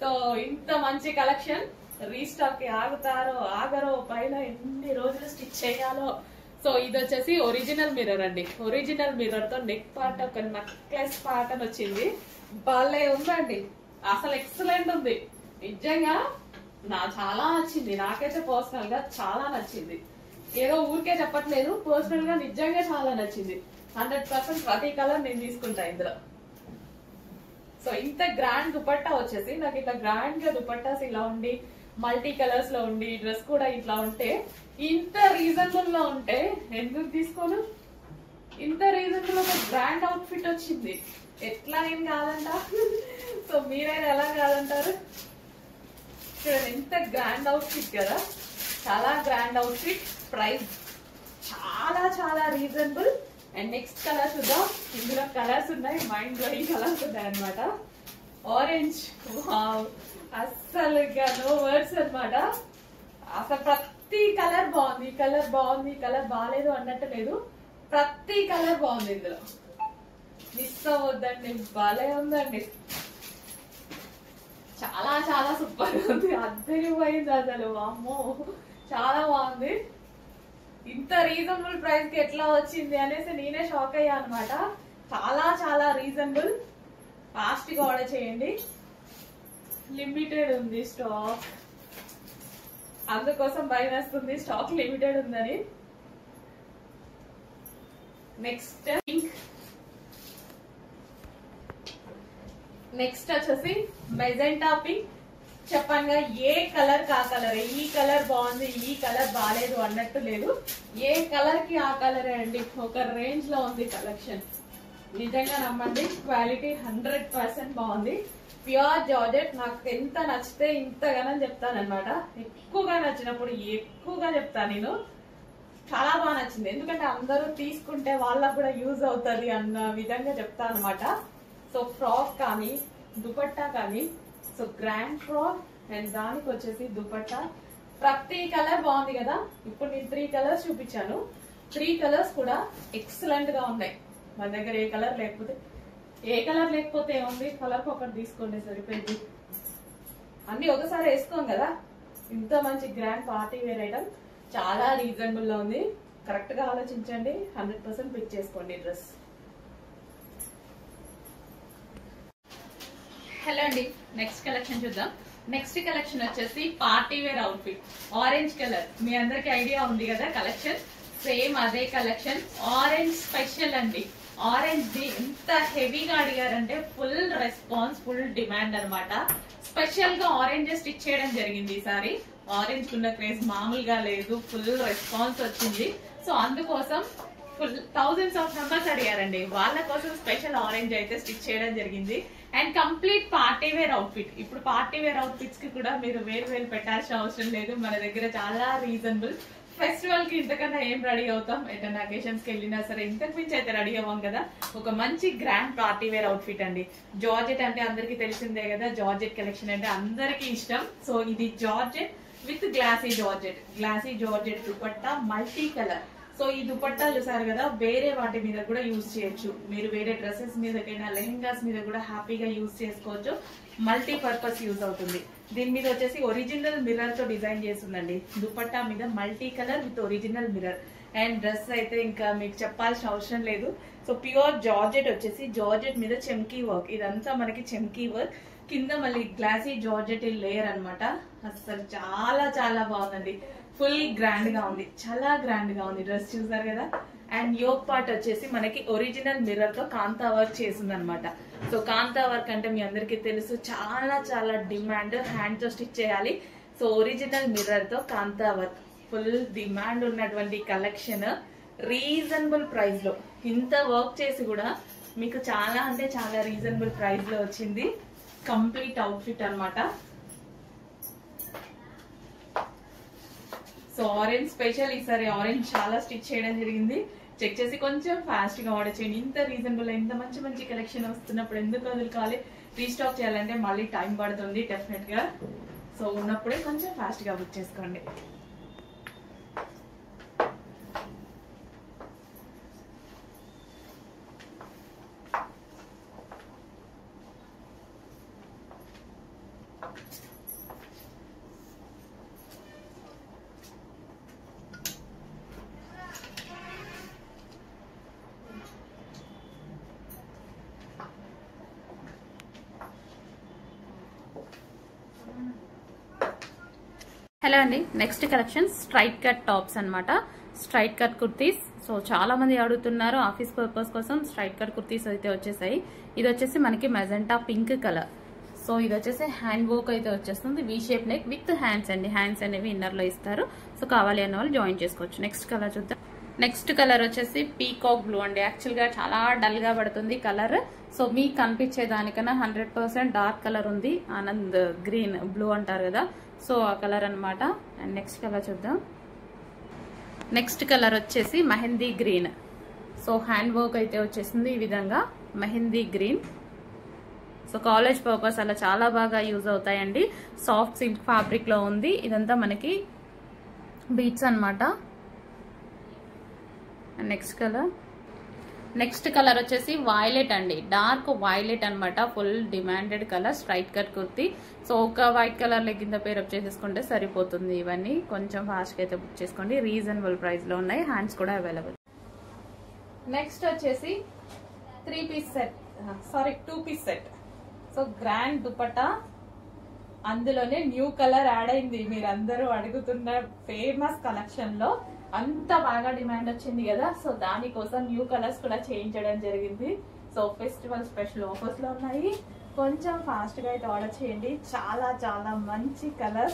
సో ఇంత మంచి కలెక్షన్ రీస్టాక్ కి ఆగుతారో ఆగరో, పైన ఎన్ని రోజులు స్టిచ్ చేయాలో. సో ఇది వచ్చేసి ఒరిజినల్ మిర్రర్ అండి. ఒరిజినల్ మిర్రర్ తో నెక్ పార్ట్ ఒక నెక్లెస్ పార్ట్ అని వచ్చింది. భలే ఉందండి, అసలు ఎక్సలెంట్ ఉంది. నిజంగా చాలా నచ్చింది, నాకైతే పర్సనల్ గా చాలా నచ్చింది. ఏదో ఊరికే చెప్పట్లేదు, పర్సనల్ గా నిజంగా చాలా నచ్చింది. 100% ప్రతి కలర్ నేను తీసుకుంటా ఇందులో. సో ఇంత గ్రాండ్ దుపట్టా వచ్చేసి నాకు ఇట్లా గ్రాండ్ గా దుపట్టాస్ ఇలా ఉండి, మల్టీ కలర్స్ లో ఉండి, డ్రెస్ కూడా ఇట్లా ఉంటే, ఇంత రీజనబుల్ లో ఉంటే ఎందుకు తీసుకోను. ఇంత రీజనబుల్ ఒక గ్రాండ్ అవుట్ ఫిట్ వచ్చింది, ఎట్లా ఏం కాదంట. సో మీరైనా ఎలా కాదంటారు. చూడండి ఎంత గ్రాండ్ అవుట్ ఫిట్ కదా, చాలా గ్రాండ్ అవుట్ ఫిట్. ప్రైస్ చాలా చాలా రీజనబుల్. అండ్ నెక్స్ట్ కలర్ చూద్దాం. ఇందులో కలర్స్ ఉన్నాయి, మైండ్ బ్లోయింగ్ కలర్స్ ఉన్నాయి అనమాట. ఆరెంజ్, అస్సలు నో వర్డ్స్ అనమాట. అసలు ప్రతి కలర్ బాగుంది, ఈ కలర్ బాగుంది, ఈ కలర్ బాగాలేదు అన్నట్టు లేదు, ప్రతి కలర్ బాగుంది ఇందులో. మిస్ అవ్వద్దండి, భలే ఉందండి, చాలా చాలా సూపర్ ఉంది. అద్దరిపోయింది అసలు, అమ్మో చాలా బాగుంది. ఇంత రీజనబుల్ ప్రైస్ కి ఎట్లా వచ్చింది అనేసి నేనే షాక్ అయ్యా అనమాట. చాలా చాలా రీజనబుల్. ఫాస్ట్ గా ఆర్డర్ చేయండి, లిమిటెడ్ ఉంది స్టాక్, అందుకోసం భయం వేస్తుంది స్టాక్ లిమిటెడ్ ఉందని. నెక్స్ట్ నెక్స్ట్ వచ్చేసి మెజెంటా పింక్. చెప్పంగా ఏ కలర్ కా కలర్, ఈ కలర్ బాగుంది, ఈ కలర్ బాగాలేదు అన్నట్టు లేదు, ఏ కలర్ కి ఆ కలరే అండి. ఒక రేంజ్ లో ఉంది కలెక్షన్, నిజంగా నమ్మండి. క్వాలిటీ 100% బాగుంది. Pure georgette. నాకు ఎంత నచ్చితే ఇంతగానని చెప్తానమాట. ఎక్కువగా నచ్చినప్పుడు ఎక్కువగా చెప్తాను నేను. చాలా బాగా నచ్చింది, ఎందుకంటే అందరూ తీసుకుంటే వాళ్ళకు కూడా యూజ్ అవుతుంది అన్న విధంగా చెప్తాను అనమాట. సో ఫ్రాక్ కానీ దుపట్టా కానీ, సో గ్రాండ్ ఫ్రాక్ అండ్ దానికి వచ్చేసి దుపట్టా, ప్రతి కలర్ బాగుంది కదా. ఇప్పుడు నేను 3 కలర్స్ చూపించాను, 3 కలర్స్ కూడా ఎక్సలెంట్ గా ఉన్నాయి. మన దగ్గర ఏ కలర్ లేకపోతే ఏముంది, కలర్ ఒకటి తీసుకోండి సరిపోయింది. అన్ని ఒకసారి వేసుకోం కదా. ఇంత మంచి గ్రాండ్ పార్టీ వేర్ ఐటమ్ చాలా రీజనబుల్ లో ఉంది. కరెక్ట్ గా ఆలోచించండి, 100% పిక్ చేసుకోండి డ్రెస్. హలో అండి, నెక్స్ట్ కలెక్షన్ చూద్దాం. నెక్స్ట్ కలెక్షన్ వచ్చేసి party wear outfit. Orange colour మీ అందరికి ఐడియా ఉంది కదా, కలెక్షన్ సేమ్ అదే కలెక్షన్. ఆరెంజ్ స్పెషల్ అండి. ఆరెంజ్ ది ఎంత హెవీగా అడిగారంటే ఫుల్ రెస్పాన్స్, ఫుల్ డిమాండ్ అనమాట. స్పెషల్ గా ఆరెంజ్ స్టిచ్ చేయడం జరిగింది ఈసారి. ఆరెంజ్ ఉన్న క్రేజ్ మామూలుగా లేదు, ఫుల్ రెస్పాన్స్ వచ్చింది. సో అందుకోసం ఫుల్ థౌజండ్స్ ఆఫ్ మెంబర్స్ అడిగారండి, వాళ్ళ కోసం స్పెషల్ ఆరెంజ్ అయితే స్టిచ్ చేయడం జరిగింది. And complete party wear outfit. ఇప్పుడు పార్టీ వేర్ అవుట్ఫిట్స్ కి కూడా మీరు వేరు పెట్టాల్సిన అవసరం లేదు, మన దగ్గర చాలా రీజనబుల్. ఫెస్టివల్ కి ఇంతకన్నా ఏం రెడీ అవుతాం, ఎటన్నా అకేషన్స్ కి వెళ్ళినా సరే ఇంతకు మించి అయితే రెడీ అవ్వం కదా. ఒక మంచి గ్రాండ్ పార్టీ వేర్ అవుట్ఫిట్ అండి. జార్జెట్ అంటే అందరికి తెలిసిందే కదా, జార్జెట్ కలెక్షన్ అంటే అందరికి ఇష్టం. సో ఇది georgette with glassy georgette dupatta multi colour. So ఈ దుపట్టా చూసారు కదా, వేరే వాటి మీద కూడా యూజ్ చేయొచ్చు. మీరు వేరే డ్రెస్సెస్ మీదకైనా లెహెంగాస్ మీద కూడా హ్యాపీగా యూజ్ చేసుకోవచ్చు. మల్టీ పర్పస్ యూజ్ అవుతుంది. దీని మీద వచ్చేసి ఒరిజినల్ మిర్రర్ తో డిజైన్ చేస్తుందండి. దుపట్టా మీద multi colour with original mirror. And dress అయితే ఇంకా మీకు చెప్పాల్సిన అవసరం లేదు. సో ప్యూర్ జార్జెట్ వచ్చేసి జార్జెట్ మీద చెమ్కీ వర్క్. ఇదంతా మనకి చెమ్కీ వర్క్, కింద మళ్ళీ గ్లాసీ జార్జెట్ లేయర్ అన్నమాట. అసలు చాలా చాలా బాగుందండి. ఫుల్ గ్రాండ్ గా ఉంది, చాలా గ్రాండ్ గా ఉంది. డ్రెస్ చూసారు కదా. అండ్ యోక్ పార్ట్ వచ్చేసి మనకి ఒరిజినల్ మిర్రర్ తో కాంతా వర్క్ చేసింది అనమాట. సో కాంతా వర్క్ అంటే మీ అందరికి తెలుసు, చాలా చాలా డిమాండ్. హ్యాండ్ తో స్టిచ్ చేయాలి. సో ఒరిజినల్ మిర్రర్ తో కాంతా వర్క్, ఫుల్ డిమాండ్ ఉన్నటువంటి కలెక్షన్. రీజనబుల్ ప్రైస్ లో ఇంత వర్క్ చేసి కూడా మీకు చాలా అంటే చాలా రీజనబుల్ ప్రైస్ లో వచ్చింది. కంప్లీట్ అవుట్ఫిట్ అన్నమాట. సో ఆరెంజ్ స్పెషల్, ఈసారి ఆరెంజ్ చాలా స్టిచ్ చేయడం జరిగింది. చెక్ చేసి కొంచెం ఫాస్ట్ గా ఆర్డర్ చేయండి. ఇంత రీజనబుల్, ఇంత మంచి మంచి కలెక్షన్ వస్తున్నప్పుడు ఎందుకు వదులుకోవాలి? రీస్టాక్ చేయాలంటే మళ్ళీ టైం పడుతుంది డెఫినెట్ గా. సో ఉన్నప్పుడే కొంచెం ఫాస్ట్ గా బుక్ చేసుకోండి. హలో అండి, next collection straight cut tops అన్నమాట. Straight cut kurtis. సో చాలా మంది అడుగుతున్నారు ఆఫీస్ పర్పస్ కోసం స్ట్రైట్ కట్ కుర్తీస్ అయితే వచ్చేసాయి. ఇది వచ్చేసి మనకి మెజెంటా పింక్ కలర్. సో ఇది వచ్చేసి హ్యాండ్ వర్క్ అయితే వచ్చేస్తుంది. V shape neck with hands అండి. హ్యాండ్స్ అనేవి ఇన్నర్ లో ఇస్తారు. సో కావాలి అన్న వాళ్ళు జాయిన్ చేసుకోవచ్చు. నెక్స్ట్ కలర్ చూద్దాం. నెక్స్ట్ కలర్ వచ్చేసి పీకాక్ బ్లూ అండి. యాక్చువల్ గా చాలా డల్ గా పడుతుంది కలర్. సో మీకు కనిపించే దానికన్నా 100% డార్క్ కలర్ ఉంది. ఆనంద్ గ్రీన్ బ్లూ అంటారు కదా, సో ఆ కలర్ అన్నమాట. అండ్ నెక్స్ట్ కలర్ చూద్దాం. నెక్స్ట్ కలర్ వచ్చేసి mehndi green. So hand work అయితే వచ్చేసింది ఈ విధంగా mehndi green. So college purpose అలా చాలా బాగా యూజ్ అవుతాయండి. సాఫ్ట్ సిల్క్ ఫ్యాబ్రిక్ లో ఉంది. ఇదంతా మనకి బీట్స్ అన్నమాట. నెక్స్ట్ కలర్ వచ్చేసి వైలెట్ అండి. డార్క్ వైలెట్ అన్నమాట. Full demanded colour straight cut kurti. So ఒక వైట్ కలర్ కింద పేరప్ చేసేసుకుంటే సరిపోతుంది. ఇవన్నీ కొంచెం ఫాస్ట్ గా అయితే బుక్ చేసుకోండి. రీజనబుల్ ప్రైస్ లో ఉన్నాయి. హ్యాండ్స్ కూడా అవైలబుల్. నెక్స్ట్ వచ్చేసి 2 piece set. So grand dupatta, అందులోనే న్యూ కలర్ యాడ్ అయింది. మీరందరూ అడుగుతున్న ఫేమస్ కలెక్షన్ లో అంత బాగా డిమాండ్ వచ్చింది కదా, సో దానికోసం న్యూ కలర్స్ కూడా చేయించడం జరిగింది. సో ఫెస్టివల్ స్పెషల్ ఆఫర్స్ లో ఉన్నాయి. కొంచెం ఫాస్ట్ గా అయితే ఆర్డర్ చేయండి. చాలా చాలా మంచి కలర్.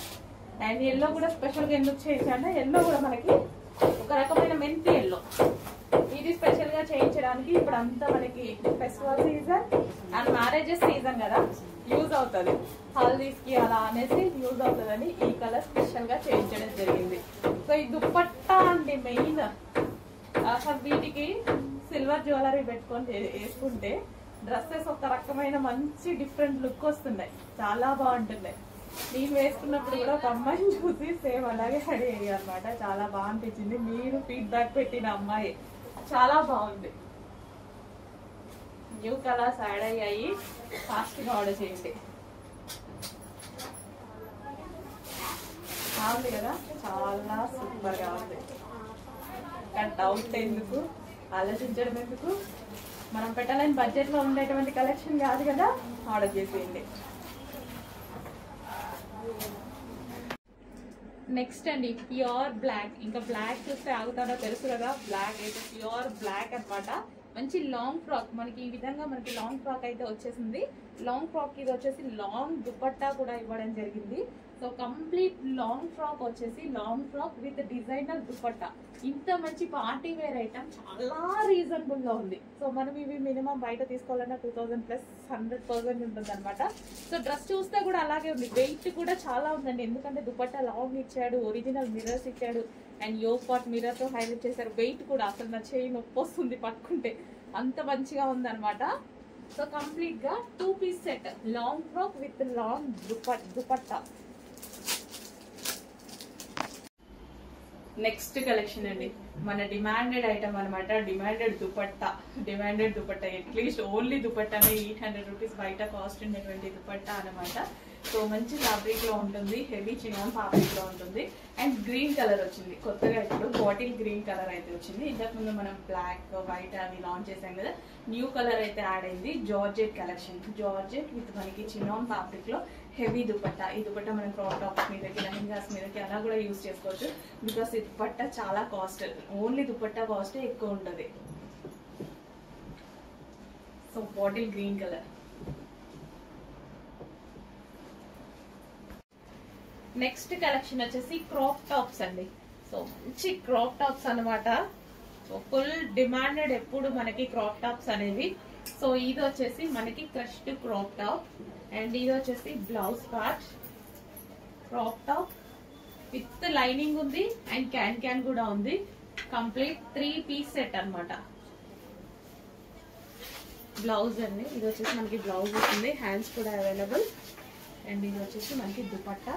అండ్ ఎల్లో కూడా స్పెషల్ గా ఎందుకు చేయించంటే, ఎల్లో కూడా మనకి ఒక రకమైన మెంతి ఎల్లో. ఇది స్పెషల్ గా చేయించడానికి ఇప్పుడు అంతా మనకి festival season and marriages season కదా, యూజ్ అవుతుంది. హల్దీస్ కి అలా అనేసి యూజ్ అవుతుందని ఈ కలర్ స్పెషల్ గా చేయించడం జరిగింది. సో ఈ దుపట్టా అండి మెయిన్. అసలు వీటికి సిల్వర్ జ్యువెలరీ పెట్టుకొని వేసుకుంటే డ్రెస్సెస్ ఒక రకమైన మంచి డిఫరెంట్ లుక్ వస్తున్నాయి. చాలా బాగుంటున్నాయి. నేను వేసుకున్నప్పుడు కూడా ఒక అమ్మాయిని చూసి సేమ్ అలాగే రెడీ అయ్యాయి అనమాట. చాలా బాగా అనిపించింది. మీరు ఫీడ్బ్యాక్ పెట్టిన అమ్మాయి చాలా బాగుంది. న్యూ కలర్స్ యాడ్ అయ్యాయి. ఫాస్ట్ గా ఆర్డర్ చేయండి. బాగుంది కదా, చాలా సూపర్ గా ఉంది. డౌట్ ఎందుకు, ఆలోచించడం ఎందుకు, మనం పెట్టాలని బడ్జెట్ లో ఉండేటువంటి కలెక్షన్ కాదు కదా, ఆర్డర్ చేసేయండి. నెక్స్ట్ అండి ప్యూర్ బ్లాక్. ఇంకా బ్లాక్ చూస్తే ఆగుతాడో తెలుసు కదా, బ్లాక్ అయితే ప్యూర్ బ్లాక్ అన్నమాట. మంచి లాంగ్ ఫ్రాక్. మనకి ఈ విధంగా మనకి లాంగ్ ఫ్రాక్ అయితే వచ్చేసింది. లాంగ్ ఫ్రాక్ ఇది వచ్చేసి లాంగ్ దుపట్టా కూడా ఇవ్వడం జరిగింది. సో కంప్లీట్ లాంగ్ ఫ్రాక్ వచ్చేసి long frock with designer dupatta. ఇంత మంచి పార్టీ వేర్ ఐటమ్ చాలా రీజనబుల్ లో ఉంది. సో మనం ఇవి మినిమం బయట తీసుకోవాలన్నా 2000 ప్లస్ 100% ఉంటుంది అనమాట. సో డ్రెస్ చూస్తే కూడా అలాగే ఉంది. వెయిట్ కూడా చాలా ఉందండి, ఎందుకంటే దుపట్టా లాంగ్ ఇచ్చాడు, ఒరిజినల్ మిర్రర్స్ ఇచ్చాడు, అండ్ యోగ్ పార్ట్ మిర్రర్ తో హైలైట్ చేశారు. వెయిట్ కూడా అసలు నా చేయి నొప్పి వస్తుంది పట్టుకుంటే, అంత మంచిగా ఉందన్నమాట. సో కంప్లీట్ గా 2 piece set long frock with long dupatta. Next collection అండి, మన డిమాండెడ్ ఐటమ్ అనమాట. డిమాండెడ్ దుపట్టా అట్లీస్ట్ ఓన్లీ దుపట్టానే 800 రూపీస్ బయట కాస్ట్ ఉండేటువంటి దుపట్టా అనమాట. సో మంచి ఫ్యాబ్రిక్ లో ఉంటుంది, హెవీ చినాన్ ఫ్యాబ్రిక్ లో ఉంటుంది. అండ్ గ్రీన్ కలర్ వచ్చింది కొత్తగా, ఇప్పుడు బాటిల్ గ్రీన్ కలర్ అయితే వచ్చింది. ఇంతకు ముందు మనం బ్లాక్ వైట్ అవి లాంచ్ చేసాం కదా, న్యూ కలర్ అయితే యాడ్ అయింది. జార్జెట్ కలెక్షన్, జార్జెట్ విత్ మనకి చినాన్ ఫ్యాబ్రిక్ లో హెవీ దుపట్టా. ఈ దుపట్టా మనం క్రాప్ టాప్స్ మీదకి, లెహంగాస్ మీదకి అలా కూడా యూజ్ చేసుకోవచ్చు. బికాస్ ఈ దుపట్టా చాలా కాస్ట్, ఓన్లీ దుపట్టా కాస్ట్ ఎక్కువ ఉంటుంది. So bottle green colour. Next collection వచ్చేసి క్రాప్ టాప్స్ అండి. సో మంచి క్రాప్ టాప్స్ అనమాట. సో ఫుల్ డిమాండెడ్ ఎప్పుడు మనకి క్రాప్ టాప్స్ అనేవి. సో ఇది వచ్చేసి మనకి క్రష్డ్ క్రాప్ టాప్, అండ్ ఇది వచ్చేసి blouse part. Crop top with lining ఉంది అండ్ క్యాన్ కూడా ఉంది. కంప్లీట్ 3 పీస్ సెట్ అనమాట. బ్లౌజ్ అండి, ఇది వచ్చేసి మనకి బ్లౌజ్ వస్తుంది, హ్యాండ్స్ కూడా అవైలబుల్. అండ్ ఇది వచ్చేసి మనకి dupatta,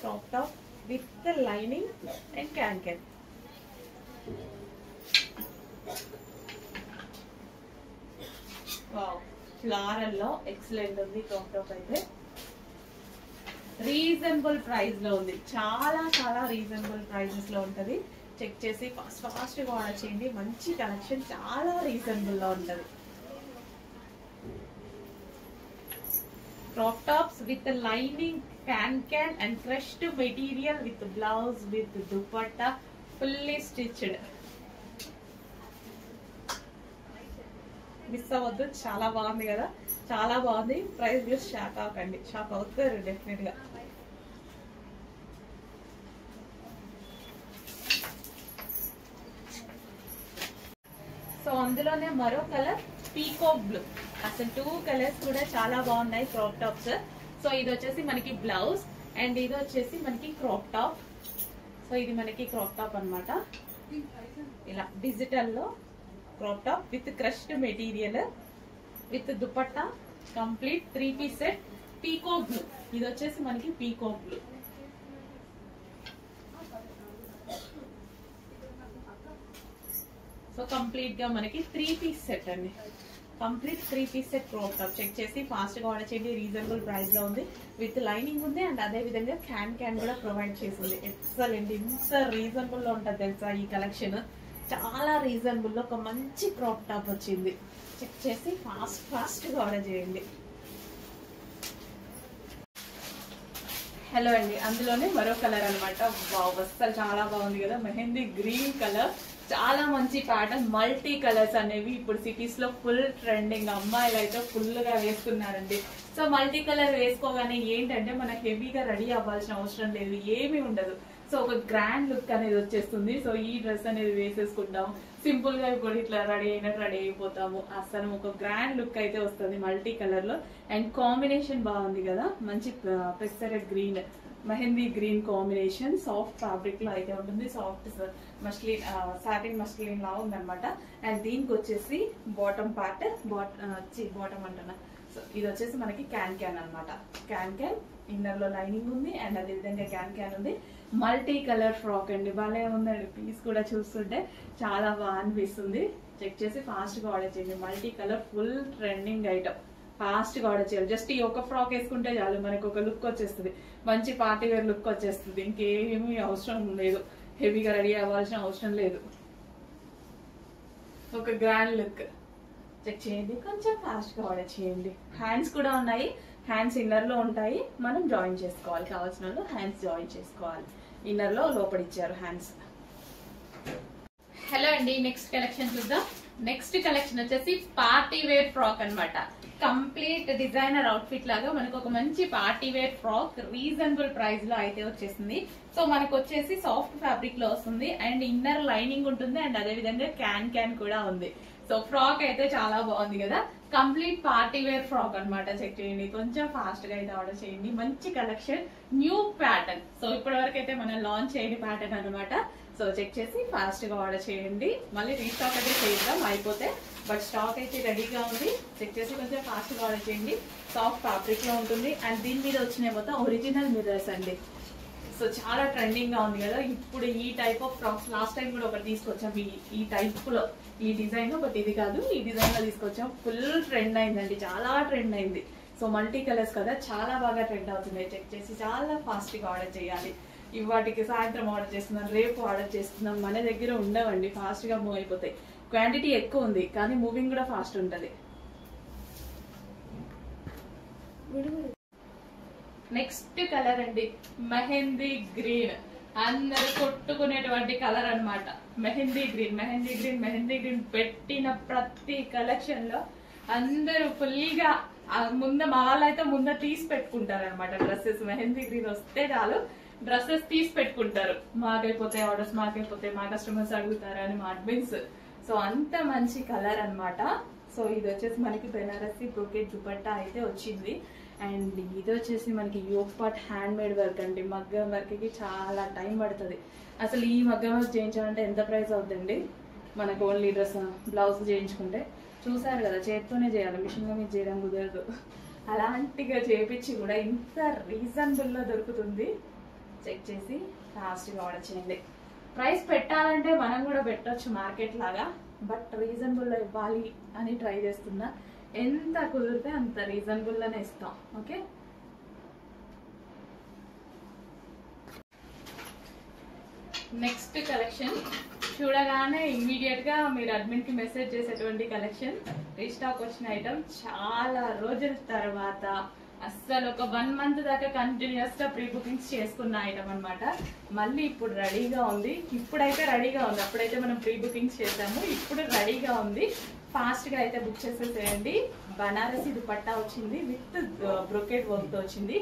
crop top with lining and can. Wow, floral లో ఎక్సలెంట్ ఉంది క్రాప్ టాప్ అయితే. రీజనబుల్ ప్రైస్ లో ఉంది, చాలా చాలా రీజనబుల్ ప్రైజెస్ లో ఉంటది. చెక్ చేసి ఫాస్ట్ గా ఆర్డర్ చేయండి. మంచి కలెక్షన్, చాలా రీజనబుల్ లో ఉంటది. Crop tops with the lining, can and crushed material with blouse with dupatta, fully stitched. Miss అవ్వద్దు, చాలా బాగుంది కదా, చాలా బాగుంది. ప్రైస్ చూసి షాక్ అవ్వకండి, షాక్ అవుతారు డెఫినెట్ గా. సో అందులోనే మరో కలర్ పీకాక్ బ్లూ. అసలు 2 కలర్స్ కూడా చాలా బాగున్నాయి క్రాప్ టాప్స్. సో ఇది వచ్చేసి మనకి బ్లౌజ్ అండ్ ఇది వచ్చేసి మనకి క్రాప్ టాప్. సో ఇది మనకి క్రాప్ టాప్ అనమాట. ఇలా డిజిటల్ లో crop top with crushed material with dupatta. Complete 3 piece set. Peacock blue, ఇది వచ్చేసి మనకి పీకాక్ బ్లూ. సో కంప్లీట్ గా మనకి 3 పీస్ సెట్ అండి. Complete 3 piece set crop top. Check చేసి ఫాస్ట్ గా ఆర్డర్ చేయండి. రీజనబుల్ ప్రైస్ లో ఉంది, విత్ లైనింగ్ ఉంది అండ్ అదే విధంగా క్యాన్ కూడా ప్రొవైడ్ చేసింది. ఎక్సలెంట్, ఇంత రీజనబుల్ లో ఉంటుంది తెలుసా ఈ కలెక్షన్. చాలా రీజనబుల్ లో ఒక మంచి క్రాప్ టాప్ వచ్చింది. చెక్ చేసి ఫాస్ట్ గా ఆర్డర్ చేయండి. హలో అండి, అందులోనే మరో కలర్ అనమాట. వావ్, అస్సలు చాలా బాగుంది కదా, మెహందీ గ్రీన్ కలర్. చాలా మంచి ప్యాటర్న్. మల్టీ కలర్స్ అనేవి ఇప్పుడు సిటీస్ లో ఫుల్ ట్రెండింగ్. అమ్మాయిలు అయితే ఫుల్ గా వేసుకున్నారండి. సో మల్టీ కలర్ వేసుకోగానే ఏంటంటే మనకి హెవీగా రెడీ అవ్వాల్సిన అవసరం లేదు, ఏమీ ఉండదు. సో ఒక గ్రాండ్ లుక్ అనేది వచ్చేస్తుంది. సో ఈ డ్రెస్ అనేది వేసేసుకుంటాం, సింపుల్ గా ఇప్పుడు ఇట్లా రెడీ అయిపోతాము. అసలు ఒక గ్రాండ్ లుక్ అయితే వస్తుంది మల్టీ కలర్ లో. అండ్ కాంబినేషన్ బాగుంది కదా, మంచి pesarattu green, mehndi green combination. Soft fabric లో అయితే ఉంటుంది, సాఫ్ట్ మస్లిన్, సాటిన్ మస్లిన్ లా ఉందన్నమాట. అండ్ దీనికి వచ్చేసి బాటమ్ పార్ట్, బాటమ్ అంటున్నా. సో ఇది వచ్చేసి మనకి క్యాన్ అనమాట. క్యాన్ ఇన్నర్ లో లైనింగ్ ఉంది అండ్ అదే విధంగా క్యాన్ ఉంది. మల్టీ కలర్ ఫ్రాక్ అండి, భలే ఉందండి. పీస్ కూడా చూస్తుంటే చాలా బాగా అనిపిస్తుంది. చెక్ చేసి ఫాస్ట్ గా ఆర్డర్ చేయండి. Multi colour full trending item. Fast గా ఆర్డర్ చేయాలి. జస్ట్ ఈ ఒక ఫ్రాక్ వేసుకుంటే చాలు, మనకు ఒక లుక్ వచ్చేస్తుంది, మంచి పార్టీ వేర్ లుక్ వచ్చేస్తుంది. ఇంకేమీ అవసరం లేదు, హెవీగా రెడీ అవ్వాల్సిన అవసరం లేదు. ఒక గ్రాండ్ లుక్. చెక్ చేయండి, కొంచెం ఫాస్ట్ గా ఆర్డర్ చేయండి. హ్యాండ్స్ కూడా ఉన్నాయి, హ్యాండ్స్ ఇన్నర్ లో ఉంటాయి, మనం జాయిన్ చేసుకోవాలి. కావాల్సిన వాళ్ళు హ్యాండ్స్ జాయిన్ చేసుకోవాలి. ఇన్నర్ లో లోపల ఇచ్చారు హ్యాండ్స్. హలో అండి, నెక్స్ట్ కలెక్షన్ చూద్దాం. నెక్స్ట్ కలెక్షన్ వచ్చేసి పార్టీ వేర్ ఫ్రాక్ అన్నమాట. కంప్లీట్ డిజైనర్ అవుట్ఫిట్ లాగా మనకు ఒక మంచి party wear frock reasonable price లో అయితే వచ్చేసింది. సో మనకు వచ్చేసి సాఫ్ట్ ఫ్యాబ్రిక్ లో వస్తుంది అండ్ ఇన్నర్ లైనింగ్ ఉంటుంది అండ్ అదే విధంగా క్యాన్ కూడా ఉంది. సో ఫ్రాక్ అయితే చాలా బాగుంది కదా. కంప్లీట్ పార్టీ వేర్ ఫ్రాక్ అన్నమాట. చెక్ చేయండి, కొంచెం ఫాస్ట్ గా అయితే ఆర్డర్ చేయండి. మంచి కలెక్షన్, న్యూ ప్యాటర్న్. సో ఇప్పటి వరకు అయితే మనం లాంచ్ చేయని ప్యాటర్న్ అనమాట. సో చెక్ చేసి ఫాస్ట్ గా ఆర్డర్ చేయండి. మళ్ళీ రీస్టాక్ అయితే చేద్దాం అయిపోతే, బట్ స్టాక్ అయితే రెడీగా ఉంది. చెక్ చేసి కొంచెం ఫాస్ట్ గా ఆర్డర్ చేయండి. సాఫ్ట్ ఫ్యాబ్రిక్ లో ఉంటుంది అండ్ దీని మీద వచ్చిన మొత్తం ఒరిజినల్ మిర్రర్స్ అండి. సో చాలా ట్రెండింగ్ గా ఉంది కదా ఇప్పుడు ఈ type of frocks. Last time కూడా ఒకటి తీసుకొచ్చాం ఈ టైప్ లో, ఈ డిజైన్, బట్ ఇది కాదు, ఈ డిజైన్ లో తీసుకొచ్చాం. ఫుల్ ట్రెండ్ అయిందండి, చాలా ట్రెండ్ అయింది. సో మల్టీ కలర్స్ కదా, చాలా బాగా ట్రెండ్ అవుతుంది. చెక్ చేసి చాలా ఫాస్ట్ గా ఆర్డర్ చేయాలి. ఇవాటికి సాయంత్రం ఆర్డర్ చేస్తున్నాం, రేపు ఆర్డర్ చేస్తున్నాం. మన దగ్గర ఉండవండి, ఫాస్ట్ గా మూవ్ అయిపోతాయి. క్వాంటిటీ ఎక్కువ ఉంది కానీ మూవింగ్ కూడా ఫాస్ట్ ఉంటది. నెక్స్ట్ కలర్ అండి, మెహందీ గ్రీన్. అందరూ కొట్టుకునేటువంటి కలర్ అన్నమాట. మెహందీ గ్రీన్ పెట్టిన ప్రతి కలెక్షన్ లో అందరూ ఫుల్ గా ముందు మా వాళ్ళైతే ముందు తీసి పెట్టుకుంటారు అనమాట. డ్రెస్సెస్ మెహందీ గ్రీన్ వస్తే చాలు డ్రెస్సెస్ తీసి పెట్టుకుంటారు. మాకైపోతాయి ఆర్డర్స్, మాకైపోతాయి, మా కస్టమర్స్ అడుగుతారు అని మా అడ్మిన్స్. సో అంత మంచి కలర్ అన్నమాట. సో ఇది వచ్చేసి మనకి బెనారసి బ్రోకెట్ దుపట్టా అయితే వచ్చింది అండ్ ఇది వచ్చేసి మనకి yoke part hand made work అండి. మగ్గం వర్క్ కి చాలా టైం పడుతుంది. అసలు ఈ మగ్గం వర్క్ చేయించాలంటే ఎంత ప్రైస్ అవుతుందండి మనకు? ఓన్లీ డ్రెస్ బ్లౌజ్ చేయించుకుంటే చూసారు కదా, చేతితోనే చేయాలి, మిషన్ గా మీరు చేయడం కుదరదు. అలాంటిగా చేపించి కూడా ఇంత రీజనబుల్ లో దొరుకుతుంది. చెక్ చేసి ఫాస్ట్ గా ఆర్డర్ చేయండి. ప్రైస్ పెట్టాలంటే మనం కూడా పెట్టొచ్చు మార్కెట్ లాగా, బట్ రీజనబుల్ లో ఇవ్వాలి అని ట్రై చేస్తున్నా. ఎంత కుదిరితే అంత రీజనబుల్ లోనే ఇస్తాం. ఓకే, నెక్స్ట్ కలెక్షన్ చూడగానే ఇమ్మీడియట్ గా మీరు అడ్మిన్ కి మెసేజ్ చేసేటువంటి కలెక్షన్. రీస్టాక్ వచ్చిన ఐటమ్ చాలా రోజుల తర్వాత, అస్సలు ఒక 1 మంత్ దాకా కంటిన్యూస్ గా ప్రీ బుకింగ్స్ చేసుకున్న ఐటమ్ అనమాట. మళ్ళీ ఇప్పుడు రెడీగా ఉంది. ఇప్పుడైతే రెడీగా ఉంది, అప్పుడైతే మనం ప్రీ బుకింగ్స్ చేసాము, ఇప్పుడు రెడీగా ఉంది. ఫాస్ట్ గా అయితే బుక్ చేసేసేయండి. బనారసి దుపట్టా వచ్చింది విత్ బ్రోకెట్ వర్క్ తో వచ్చింది.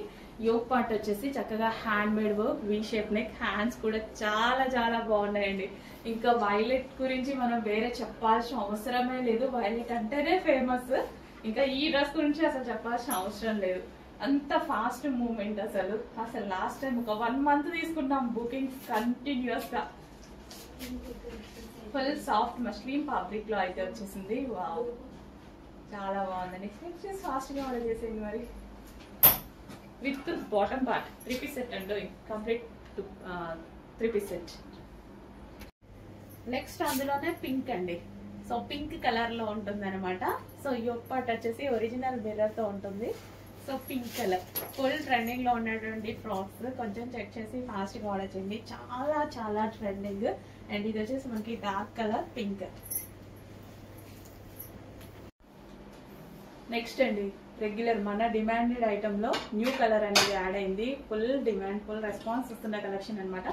యోగ్ పార్ట్ వచ్చేసి చక్కగా hand made work, V shape neck, hands కూడా చాలా చాలా బాగున్నాయండి. ఇంకా వైలెట్ గురించి మనం వేరే చెప్పాల్సిన అవసరమే లేదు, వైలెట్ అంటేనే ఫేమస్. ఇంకా ఈ డ్రెస్ గురించి అసలు చెప్పాల్సిన అవసరం లేదు, అంత ఫాస్ట్ మూవ్మెంట్. అసలు లాస్ట్ టైం ఒక 1 మంత్ తీసుకున్నాం బుకింగ్స్ కంటిన్యూస్ గా. ఫుల్ సాఫ్ట్ మస్లిన్ ఫ్యాబ్రిక్ లో అయితే వచ్చేసింది. వావ్, చాలా బాగుందండి. నెక్స్ట్ ఫాస్ట్ గా ఆర్డర్ చేసేయండి మరి. With bottom part 3 piece set అండి, కంప్లీట్ 3 పీస్ సెట్. నెక్స్ట్ అందులోనే పింక్ అండి. సో పింక్ కలర్ లో ఉంటుంది అనమాట. సో యోగ్ పార్ట్ వచ్చేసి ఒరిజినల్ మిర్రర్ తో ఉంటుంది. So pink colour full trending లో ఉన్నటువంటి ఫ్రాక్స్. కొంచెం చెక్ చేసి ఫాస్ట్ గా ఆర్డర్ చేయండి, చాలా చాలా ట్రెండింగ్. అండ్ ఇది వచ్చేసి మనకి డార్క్ కలర్ పింక్. నెక్స్ట్ అండి, రెగ్యులర్ మన డిమాండెడ్ ఐటమ్ లో న్యూ కలర్ అనేది యాడ్ అయింది. ఫుల్ డిమాండ్, ఫుల్ రెస్పాన్స్ వస్తున్న కలెక్షన్ అనమాట.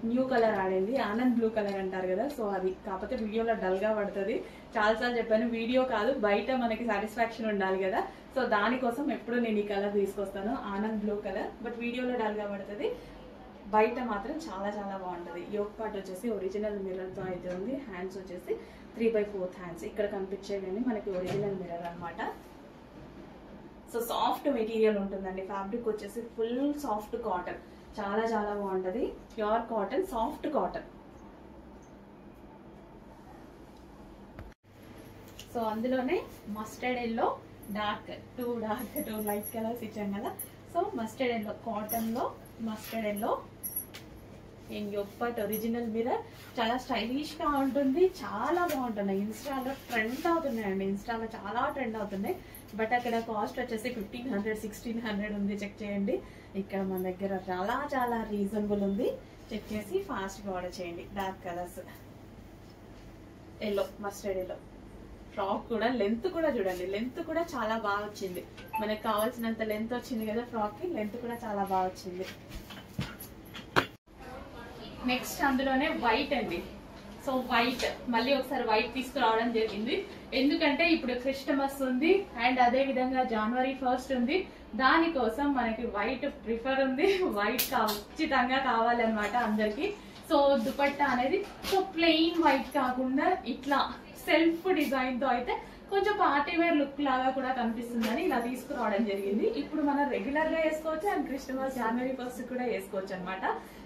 న్యూ కలర్ యాడ్ అయింది, ఆనంద్ బ్లూ కలర్ అంటారు కదా. సో అది కాకపోతే వీడియోలో డల్ గా పడుతుంది. చాలాసార్లు చెప్పాను, వీడియో కాదు బయట మనకి సాటిస్ఫాక్షన్ ఉండాలి కదా. సో దానికోసం ఎప్పుడు నేను ఈ కలర్ తీసుకొస్తాను, ఆనంద్ బ్లూ కలర్. బట్ వీడియోలో డల్ గా పడుతుంది, బయట మాత్రం చాలా చాలా బాగుంటది. యోగ్ పార్ట్ వచ్చేసి ఒరిజినల్ మిర్రర్ తో అయితే ఉంది. హ్యాండ్స్ వచ్చేసి 3/4 హ్యాండ్స్. ఇక్కడ కనిపించేవి మనకి ఒరిజినల్ మిర్రర్ అనమాట. సో సాఫ్ట్ మెటీరియల్ ఉంటుందండి. ఫ్యాబ్రిక్ వచ్చేసి ఫుల్ సాఫ్ట్ కాటన్, చాలా చాలా బాగుంటది. Pure cotton, soft cotton. So అందులోనే mustard yellow, dark, to light colours ఇచ్చాం కదా. సో మస్టర్డ్ ఎల్లో, కాటన్ లో mustard yellow. Yoke part original mirror, చాలా స్టైలిష్ గా ఉంటుంది, చాలా బాగుంటున్నాయి. ఇన్స్టాలో ట్రెండ్ అవుతున్నాయండి, ఇన్స్టాలో చాలా ట్రెండ్ అవుతున్నాయి. బట్ అక్కడ కాస్ట్ వచ్చేసి 1500, 1600 ఉంది. చెక్ చేయండి, ఇక్కడ మన దగ్గర చాలా చాలా రీజనబుల్ ఉంది. చెక్ చేసి ఫాస్ట్ గా ఆర్డర్ చేయండి. Dark colours, yellow, mustard yellow. Frock కూడా లెంత్ కూడా చూడండి, లెంత్ కూడా చాలా బాగా వచ్చింది. మనకు కావాల్సినంత లెంత్ వచ్చింది కదా ఫ్రాక్ కి, లెంత్ కూడా చాలా బాగా వచ్చింది. నెక్స్ట్ అందులోనే వైట్ అండి. సో వైట్ మళ్ళీ ఒకసారి వైట్ తీసుకురావడం జరిగింది. ఎందుకంటే ఇప్పుడు క్రిస్టమస్ ఉంది అండ్ అదే విధంగా January 1st ఉంది. దానికోసం మనకి వైట్ ప్రిఫర్ ఉంది. వైట్ ఖచ్చితంగా కావాలన్నమాట అందరికి. సో దుపట్టా అనేది సో ప్లెయిన్ వైట్ కాకుండా ఇట్లా సెల్ఫ్ డిజైన్ తో అయితే కొంచెం పార్టీ వేర్ లుక్ లాగా కూడా కనిపిస్తుందని ఇలా తీసుకురావడం జరిగింది. ఇప్పుడు మనం రెగ్యులర్ గా వేసుకోవచ్చు అండ్ క్రిస్టమస్ January 1st కూడా వేసుకోవచ్చు అనమాట.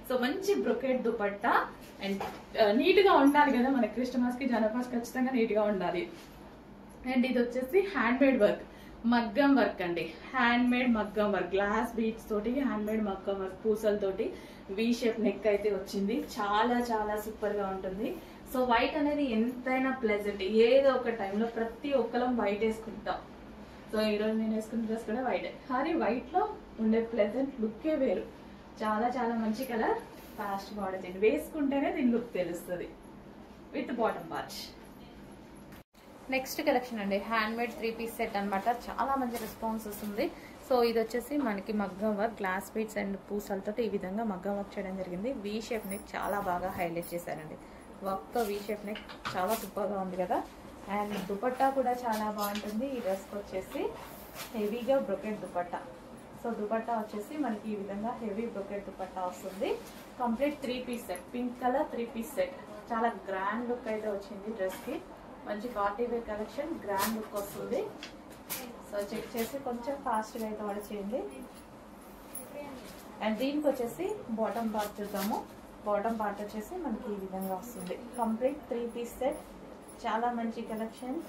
సో మంచి బ్రొకెట్ దుపట్టా అండ్ నీట్ గా ఉండాలి కదా, మన క్రిస్టమస్ కి January 1st ఖచ్చితంగా నీట్ గా ఉండాలి. అండ్ ఇది వచ్చేసి హ్యాండ్ మేడ్ వర్క్, మగ్గం వర్క్ అండి. హ్యాండ్ మేడ్ మగ్గం వర్క్, గ్లాస్ బీడ్స్ తోటి హ్యాండ్ మేడ్ మగ్గం వర్క్, పూసలతోటి వి షేప్ నెక్ అయితే వచ్చింది. చాలా చాలా సూపర్ గా ఉంటుంది. సో వైట్ అనేది ఎంతైనా ప్లెజెంట్. ఏదో ఒక టైంలో ప్రతి ఒక్కరం వైట్ వేసుకుంటాం. సో ఈరోజు నేను వేసుకున్న డ్రెస్ కూడా వైట్. కానీ వైట్ లో ఉండే ప్లెజెంట్ లుక్కే వేరు. చాలా చాలా మంచి కలర్. ఫాస్ట్ వాడేది వేసుకుంటేనే దీని లుక్ తెలుస్తుంది. With bottom part. Next collection అండి, హ్యాండ్ మేడ్ 3-piece సెట్ అనమాట. చాలా మంచి రెస్పాన్స్ వస్తుంది. సో ఇది వచ్చేసి మనకి మగ్గం వర్క్, గ్లాస్ బీడ్స్ అండ్ పూసలతో ఈ విధంగా మగ్గం వర్క్ చేయడం జరిగింది. వి షేప్ నెక్ చాలా బాగా హైలైట్ చేశారండి. వర్క్ తో వి షేప్ నెక్ చాలా సూపర్ గా ఉంది కదా. అండ్ దుపట్టా కూడా చాలా బాగుంటుంది. ఈ డ్రెస్ వచ్చేసి హెవీగా బ్రొకెట్ దుపట్టా. సో దుపట్టా వచ్చేసి మనకి ఈ విధంగా హెవీ బ్రొకెట్ దుపట్టా వస్తుంది. Complete 3-piece set, pink colour 3-piece set. చాలా గ్రాండ్ లుక్ అయితే వచ్చింది డ్రెస్ కి. మంచి party wear collection, grand look వస్తుంది. సో చెక్ చేసి కొంచెం ఫాస్ట్ గా అయితే ఆర్డర్ చేయండి. అండ్ దీనికి వచ్చేసి బాటమ్ పార్ట్ చూద్దాము. బాటమ్ పార్ట్ వచ్చేసి మనకి ఈ విధంగా వస్తుంది. Complete 3-piece set. చాలా మంచి కలెక్షన్.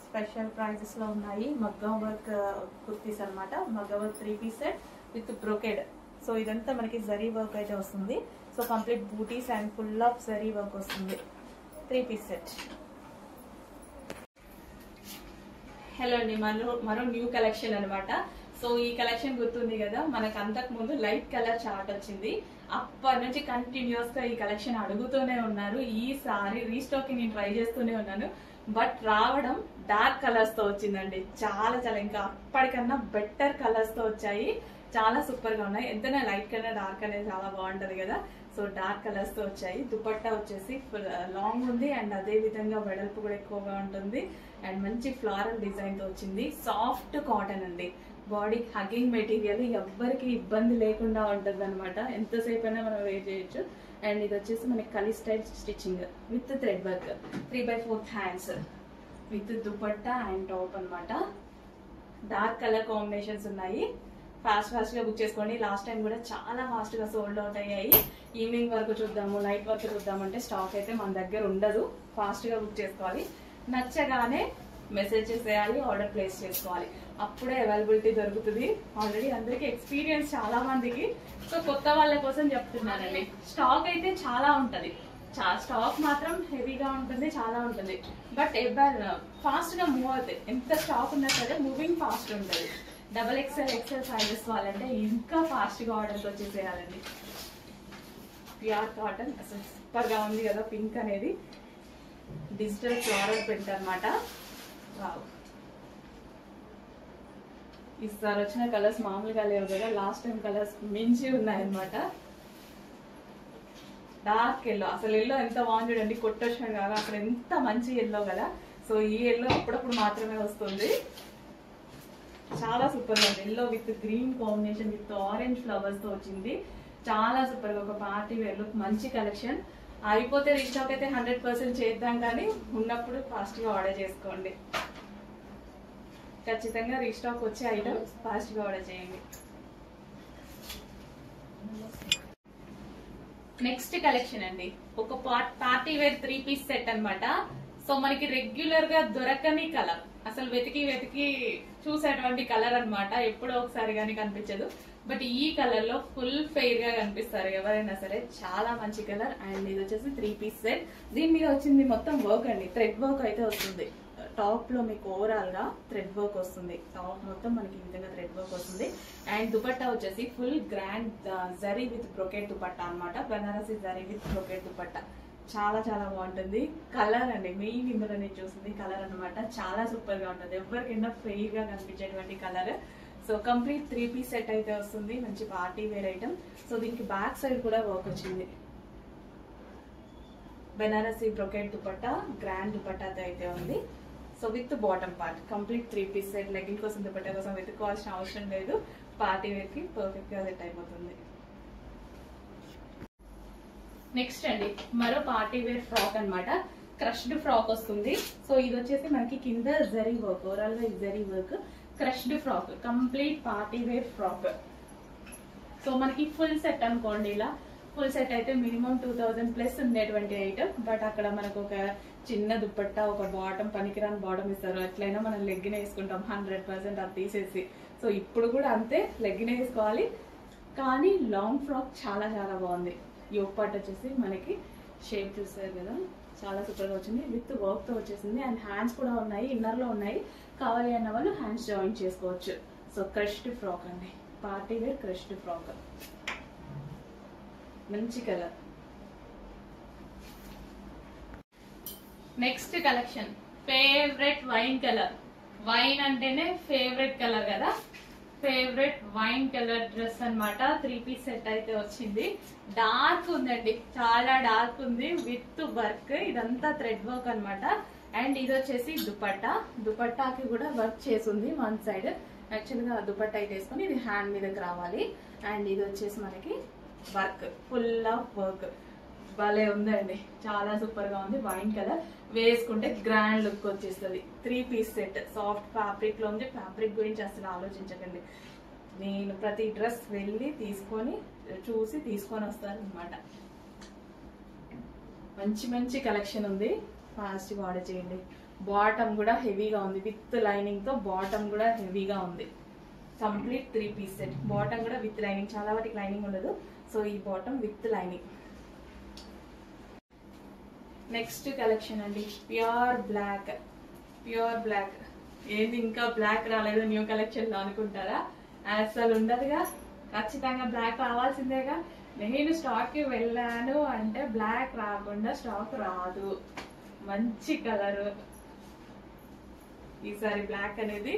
స్పెషల్ ప్రైజెస్ లో ఉన్నాయి. మగ్గం వర్క్ కుర్తీస్ అనమాట. మగ్గం work 3-piece set with brocade. So ఇదంతా మనకి జరీ వర్క్ అయితే వస్తుంది. So complete bootis and full of zari work వస్తుంది. 3-piece set. హలో అండి, మరో న్యూ కలెక్షన్ అనమాట. సో ఈ కలెక్షన్ గుర్తుంది కదా, మనకు అంతకు ముందు లైట్ కలర్ చార్ట్ వచ్చింది. అప్పటి నుంచి కంటిన్యూస్ గా ఈ కలెక్షన్ అడుగుతూనే ఉన్నారు. ఈసారి రీస్టాకింగ్ నేను ట్రై చేస్తూనే ఉన్నాను. బట్ రావడం డార్క్ కలర్స్ తో వచ్చిందండి. చాలా చాలా ఇంకా అప్పటికన్నా బెటర్ కలర్స్ తో వచ్చాయి. చాలా సూపర్ గా ఉన్నాయి. ఎంతైనా లైట్ కలర్ డార్క్ అనేది చాలా బాగుంటది కదా. సో డార్క్ కలర్స్ తో వచ్చాయి. దుపట్టా వచ్చేసి లాంగ్ ఉంది అండ్ అదే విధంగా వెడల్పు కూడా ఎక్కువగా ఉంటుంది. అండ్ మంచి ఫ్లారల్ డిజైన్ తో వచ్చింది. సాఫ్ట్ కాటన్ అండి. బాడీ హగ్గింగ్ మెటీరియల్, ఎవ్వరికి ఇబ్బంది లేకుండా ఉంటుంది అనమాట. ఎంతసేపు అయినా మనం వేర్ చేయొచ్చు. అండ్ ఇది వచ్చేసి మనకి kali style stitching with thread work, 3/4 hands with dupatta and top అనమాట. డార్క్ కలర్ కాంబినేషన్స్ ఉన్నాయి. ఫాస్ట్ గా బుక్ చేసుకోండి. లాస్ట్ టైం కూడా చాలా ఫాస్ట్ గా సోల్డ్ అవుట్ అయ్యాయి. ఈవినింగ్ వరకు చూద్దాము, నైట్ వరకు చూద్దామంటే స్టాక్ అయితే మన దగ్గర ఉండదు. ఫాస్ట్ గా బుక్ చేసుకోవాలి. నచ్చగానే మెసేజ్ చేసేయాలి, ఆర్డర్ ప్లేస్ చేసుకోవాలి. అప్పుడే అవైలబిలిటీ దొరుకుతుంది. ఆల్రెడీ అందరికి ఎక్స్పీరియన్స్ చాలా మందికి. సో కొత్త వాళ్ళ కోసం చెప్తున్నానండి. స్టాక్ అయితే చాలా ఉంటది. స్టాక్ మాత్రం హెవీగా ఉంటుంది, చాలా ఉంటుంది. బట్ ఫాస్ట్ గా మూవ్ అవుతాయి. ఎంత స్టాక్ ఉన్నా సరే మూవింగ్ ఫాస్ట్ ఉంటుంది. XXL, XL సైజెస్ వాళ్ళంటే ఇంకా ఫాస్ట్ గా ఆర్డర్స్ వచ్చేసేయాలండి. ప్యూర్ కాటన్ అసలు సూపర్ గా ఉంది కదా. పింక్ అనేది డిజిటల్ ఫ్లోరల్ ప్రింట్ అనమాట. ఈసారి వచ్చిన కలర్స్ మామూలుగా లేవు కదా. లాస్ట్ టైం కలర్స్ మించి ఉన్నాయన్నమాట. డార్క్ ఎల్లో, అసలు ఎల్లో ఎంత బాగుంది చూడండి. కొట్టొచ్చిన కాగా అక్కడ ఎంత మంచి ఎల్లో కదా. సో ఈ ఎల్లో అప్పుడప్పుడు మాత్రమే వస్తుంది. చాలా సూపర్ గా ఉంది. Yellow with green combination with orange flowers తో వచ్చింది. చాలా సూపర్ గా ఒక పార్టీ వేర్ లుక్, మంచి కలెక్షన్. అయిపోతే రీస్టాక్ అయితే 100% చేద్దాం, కానీ ఉన్నప్పుడు ఫాస్ట్ గా ఆర్డర్ చేసుకోండి. ఖచ్చితంగా రీస్టాక్ వచ్చే ఐటమ్స్ ఫాస్ట్ గా ఆర్డర్ చేయండి. నెక్స్ట్ కలెక్షన్ అండి, ఒక పార్టీ వేర్ 3-piece సెట్ అనమాట. సో మనకి రెగ్యులర్ గా దొరకని కలర్, అసలు వెతికి చూసేటువంటి కలర్ అనమాట. ఎప్పుడో ఒకసారి కానీ కనిపించదు. బట్ ఈ కలర్ లో ఫుల్ ఫెయిర్ గా కనిపిస్తారు ఎవరైనా సరే. చాలా మంచి కలర్. అండ్ ఇది వచ్చేసి 3-piece సెట్. దీని మీద వచ్చింది మొత్తం వర్క్ అండి. థ్రెడ్ వర్క్ అయితే వస్తుంది. టాప్ లో మీకు ఓవరాల్ గా థ్రెడ్ వర్క్ వస్తుంది. టాప్ మొత్తం మనకి ఈ విధంగా థ్రెడ్ వర్క్ వస్తుంది. అండ్ దుపట్టా వచ్చేసి full grand zari with brocade dupatta అనమాట. Banarasi zari with brocade dupatta. చాలా చాలా బాగుంటుంది. కలర్ అండి మెయిన్ ఇందులో నేను చూసింది కలర్ అనమాట. చాలా సూపర్ గా ఉంటుంది. ఎవరికైనా ఫెయిర్ గా కనిపించేటువంటి colour. So complete 3-piece set అయితే వస్తుంది. మంచి పార్టీ వేర్ ఐటమ్. సో దీనికి బ్యాక్ సైడ్ కూడా వర్క్ వచ్చింది. బెనారసీ బ్రొకెట్ దుపట్టా, గ్రాండ్ దుపట్టాతో అయితే ఉంది. So with bottom part complete 3 piece set. Legging కోసం దుపట్టా కోసం వెతుక్కోవాల్సిన అవసరం లేదు. పార్టీ వేర్ కి పర్ఫెక్ట్ గా సెట్ అయిపోతుంది. నెక్స్ట్ అండి మరో పార్టీ వేర్ ఫ్రాక్ అన్నమాట. క్రష్డ్ ఫ్రాక్ వస్తుంది. సో ఇది వచ్చేసి మనకి కింద జరీ వర్క్, ఓవరాల్ గా zari work, crushed frock, complete party wear frock. So మనకి ఫుల్ సెట్ అనుకోండి, ఇలా ఫుల్ సెట్ అయితే మినిమం 2000 ప్లస్ ఉండేటువంటి ఐటమ్. బట్ అక్కడ మనకు ఒక చిన్న దుపట్టా, ఒక బాటమ్, పనికిరాని బాటమ్ ఇస్తారు. ఎట్లయినా మనం లెగ్గిన వేసుకుంటాం 100% అది తీసేసి. సో ఇప్పుడు కూడా అంతే, లెగ్గిన వేసుకోవాలి. కానీ లాంగ్ ఫ్రాక్ చాలా చాలా బాగుంది. యోక్ పార్ట్ వచ్చేసి మనకి షేప్ చూస్తారు కదా, చాలా సూపర్ గా వచ్చింది. విత్ వర్క్ తో వచ్చేసింది. అండ్ హ్యాండ్స్ కూడా ఉన్నాయి, ఇన్నర్ లో ఉన్నాయి. కావాలి అన్న వాళ్ళు హ్యాండ్స్ జాయిన్ చేసుకోవచ్చు. సో క్రష్డ్ ఫ్రాక్ అండి, పార్టీ వేర్ క్రష్డ్ ఫ్రాక్, మంచి colour. Next collection favourite wine colour. Wine అంటేనే ఫేవరెట్ కలర్ కదా. ఫేవరెట్ వైన్ కలర్ డ్రెస్ అన్నమాట. 3 పీస్ సెట్ అయితే వచ్చింది. డార్క్ ఉందండి, చాలా డార్క్ ఉంది విత్ వర్క్. ఇదంతా థ్రెడ్ వర్క్ అన్నమాట. అండ్ ఇది వచ్చేసి దుపట్టా. దుపట్టాకి కూడా వర్క్ చేసింది వన్ సైడ్. యాక్చువల్ గా దుపట్టా అయితే వేసుకొని ఇది హ్యాండ్ మీదకి రావాలి. అండ్ ఇది వచ్చేసి మనకి వర్క్, ఫుల్ ఆఫ్ వర్క్. భలే ఉందండి, చాలా సూపర్ గా ఉంది. వైన్ కలర్ వేసుకుంటే గ్రాండ్ లుక్ వచ్చేస్తుంది. 3 పీస్ సెట్, సాఫ్ట్ ఫ్యాబ్రిక్ లో ఉంది. ఫ్యాబ్రిక్ గురించి అసలు ఆలోచించకండి. నేను ప్రతి డ్రెస్ వెళ్ళి తీసుకొని చూసి తీసుకొని వస్తాను అనమాట. మంచి మంచి కలెక్షన్ ఉంది, ఫాస్ట్ గా ఆర్డర్ చేయండి. బాటమ్ కూడా హెవీగా ఉంది, విత్ లైనింగ్ తో బాటమ్ కూడా హెవీగా ఉంది. Complete 3 piece set. బాటమ్ కూడా విత్ లైనింగ్, చాలా వాటికి లైనింగ్ ఉండదు. సో ఈ bottom with lining. Next collection అండి ప్యూర్ బ్లాక్. ప్యూర్ బ్లాక్ ఏంది ఇంకా బ్లాక్ రాలేదు న్యూ కలెక్షన్ లో అనుకుంటారా? అసలు ఉండదుగా, ఖచ్చితంగా బ్లాక్ రావాల్సిందేగా. నేను స్టాక్ కి వెళ్ళాను అంటే బ్లాక్ రాకుండా స్టాక్ రాదు. మంచి కలర్. ఈసారి బ్లాక్ అనేది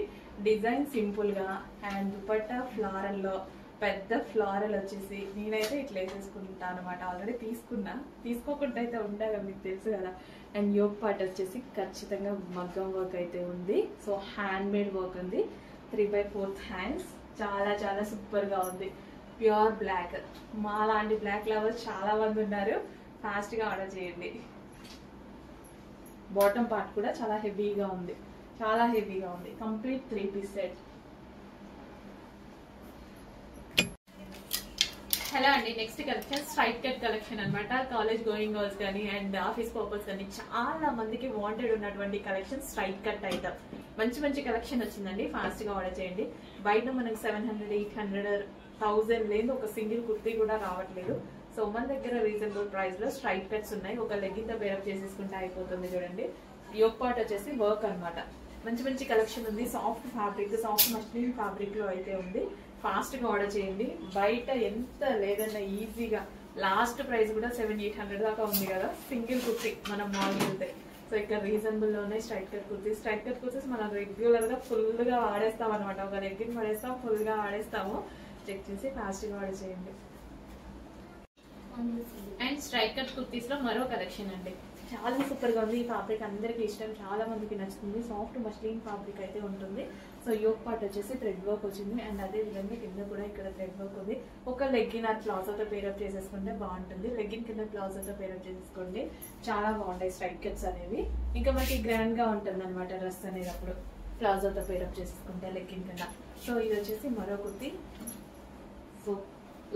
డిజైన్ సింపుల్ గా, అండ్ దుపట్టా ఫ్లారల్ లో పెద్ద ఫ్లారల్ వచ్చేసి నేనైతే ఇట్లా వేసేసుకుంటాను అనమాట. ఆల్రెడీ తీసుకున్నా, తీసుకోకుండా అయితే ఉండగా మీకు తెలుసు కదా. అండ్ యోక్ పార్ట్ వచ్చేసి ఖచ్చితంగా మగ్గం వర్క్ అయితే ఉంది. సో హ్యాండ్ మేడ్ వర్క్ ఉంది. 3/4 హ్యాండ్స్. చాలా చాలా సూపర్ గా ఉంది. Pure black. మా లాంటి బ్లాక్ లవర్స్ చాలా మంది ఉన్నారు, ఫాస్ట్ గా ఆర్డర్ చేయండి. బాటమ్ పార్ట్ కూడా చాలా హెవీగా ఉంది, చాలా హెవీగా ఉంది. Complete 3 piece set. హలో అండి, next collection straight cut collection అన్నమాట. కాలేజ్ గోయింగ్ గర్ల్స్ కానీ అండ్ ఆఫీస్ పర్పస్ కానీ చాలా మందికి వాంటెడ్ ఉన్నటువంటి కలెక్షన్ స్ట్రైట్ కట్ ఐటమ్. మంచి మంచి కలెక్షన్ వచ్చిందండి, ఫాస్ట్ గా ఆర్డర్ చేయండి. బయట మనకి 700, 800, 1000 లేదు, ఒక సింగిల్ కుర్తీ కూడా రావట్లేదు. సో మన దగ్గర రీజనబుల్ ప్రైస్ లో స్ట్రైట్ కట్స్ ఉన్నాయి. ఒక లెగ్గింగ్ తో పేరప్ చేసేసుకుంటే అయిపోతుంది. చూడండి, యోక్ పార్ట్ వచ్చేసి వర్క్ అన్నమాట. మంచి మంచి కలెక్షన్ ఉంది. Soft fabric, soft muslin fabric లో అయితే ఉంది. ఫాస్ట్ గా ఆర్డర్ చేయండి. బయట ఎంత లేదన్నా ఈజీగా లాస్ట్ ప్రైస్ కూడా 700-800 దాకా ఉంది కదా సింగిల్ కుర్తీ మనం మాల్ వెళ్తే. సో ఇక్కడ రీజనబుల్ లోనే straight cut kurti. Straight cut kurtis మనం రెగ్యులర్ గా ఫుల్ గా వాడేస్తాం అనమాట. ఒక లెగ్గిన్ పడేస్తాం, ఫుల్ గా వాడేస్తాము. చెక్ చేసి ఫాస్ట్ గా ఆర్డర్ చేయండి. అండ్ స్ట్రైట్ కట్ కుర్తీస్ లో మరో కలెక్షన్ అండి, చాలా సూపర్ గా ఉంది. ఈ ఫ్యాబ్రిక్ అందరికి ఇష్టం, చాలా మందికి నచ్చుతుంది. సాఫ్ట్ మస్లిన్ ఫ్యాబ్రిక్ అయితే ఉంటుంది. సో యోక్ పార్ట్ వచ్చేసి థ్రెడ్ వర్క్ వచ్చింది. అండ్ అదే విధంగా కింద కూడా ఇక్కడ థ్రెడ్ వర్క్ ఉంది. ఒక లెగ్గిన్ ఆ ప్లాజోతో పేరప్ చేసేసుకుంటే బాగుంటుంది. లెగ్గిన్ కింద ప్లాజోతో పేరప్ చేసేసుకోండి, చాలా బాగుంటాయి స్ట్రైట్ కట్స్ అనేవి. ఇంకా మనకి గ్రాండ్ గా ఉంటుంది అనమాట డ్రెస్ అనేది అప్పుడు ప్లాజోతో పేరప్ చేసేసుకుంటే లెగ్గిన్ కింద. సో ఇది వచ్చేసి మరో kurti. So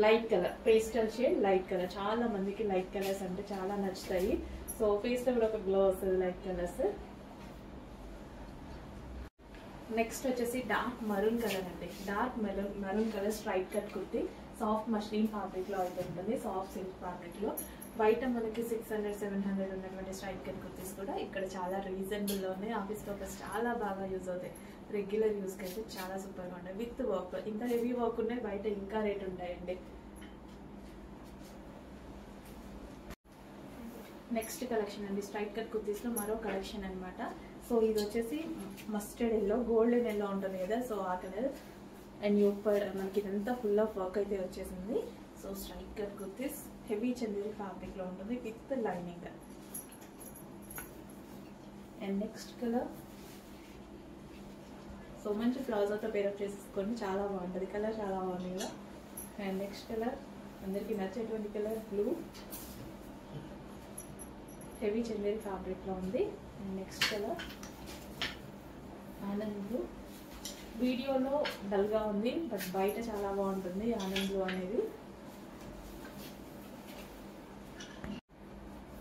light colour, pastel shade light colour. చాలా మందికి లైట్ కలర్స్ అంటే చాలా నచ్చుతాయి. సో ఫేస్ లో కూడా ఒక గ్లో వస్తుంది లైట్ కలర్స్. నెక్స్ట్ వచ్చేసి డార్క్ మరూన్ కలర్ అండి. Dark maroon colour straight cut kurti. Soft muslin fabric లో అయితే ఉంటుంది, సాఫ్ట్ సిల్క్ ఫ్యాబ్రిక్ లో. బయట మనకి 600-700 ఉన్నటువంటి స్ట్రైట్ కట్ కుర్తీస్ కూడా ఇక్కడ చాలా రీజనబుల్ లో ఉన్నాయి. ఆఫీస్ పర్పస్ చాలా బాగా యూజ్ అవుతాయి. రెగ్యులర్ యూస్ కి అయితే చాలా సూపర్ గా ఉంటాయి. విత్ వర్క్, ఇంకా హెవీ వర్క్ ఉన్నాయి, బయట ఇంకా రేట్ ఉంటాయండి. నెక్స్ట్ కలెక్షన్ అండి స్ట్రైట్ కట్ కుర్తీస్ లో మరో కలెక్షన్ అనమాట. సో ఇది వచ్చేసి మస్టర్డ్ ఎల్లో, గోల్డెన్ ఎల్లో ఉంటుంది కదా, సో ఆ కలర్. అండ్ మనకి ఇదంతా ఫుల్ ఆఫ్ వర్క్ అయితే వచ్చేసింది. So straight cut kurtis heavy Chanderi fabric లో ఉంటుంది with lining. And next colour. So మంచి ప్లాజోతో పేరప్ చేసేసుకోండి, చాలా బాగుంటుంది. కలర్ చాలా బాగుంది కదా. అండ్ నెక్స్ట్ కలర్ అందరికీ నచ్చేటువంటి కలర్ బ్లూ, హెవీ చందేరి ఫ్యాబ్రిక్లో ఉంది. And next colour Anand blue. వీడియోలో డల్గా ఉంది బట్ బయట చాలా బాగుంటుంది ఆనంద్ బ్లూ అనేది.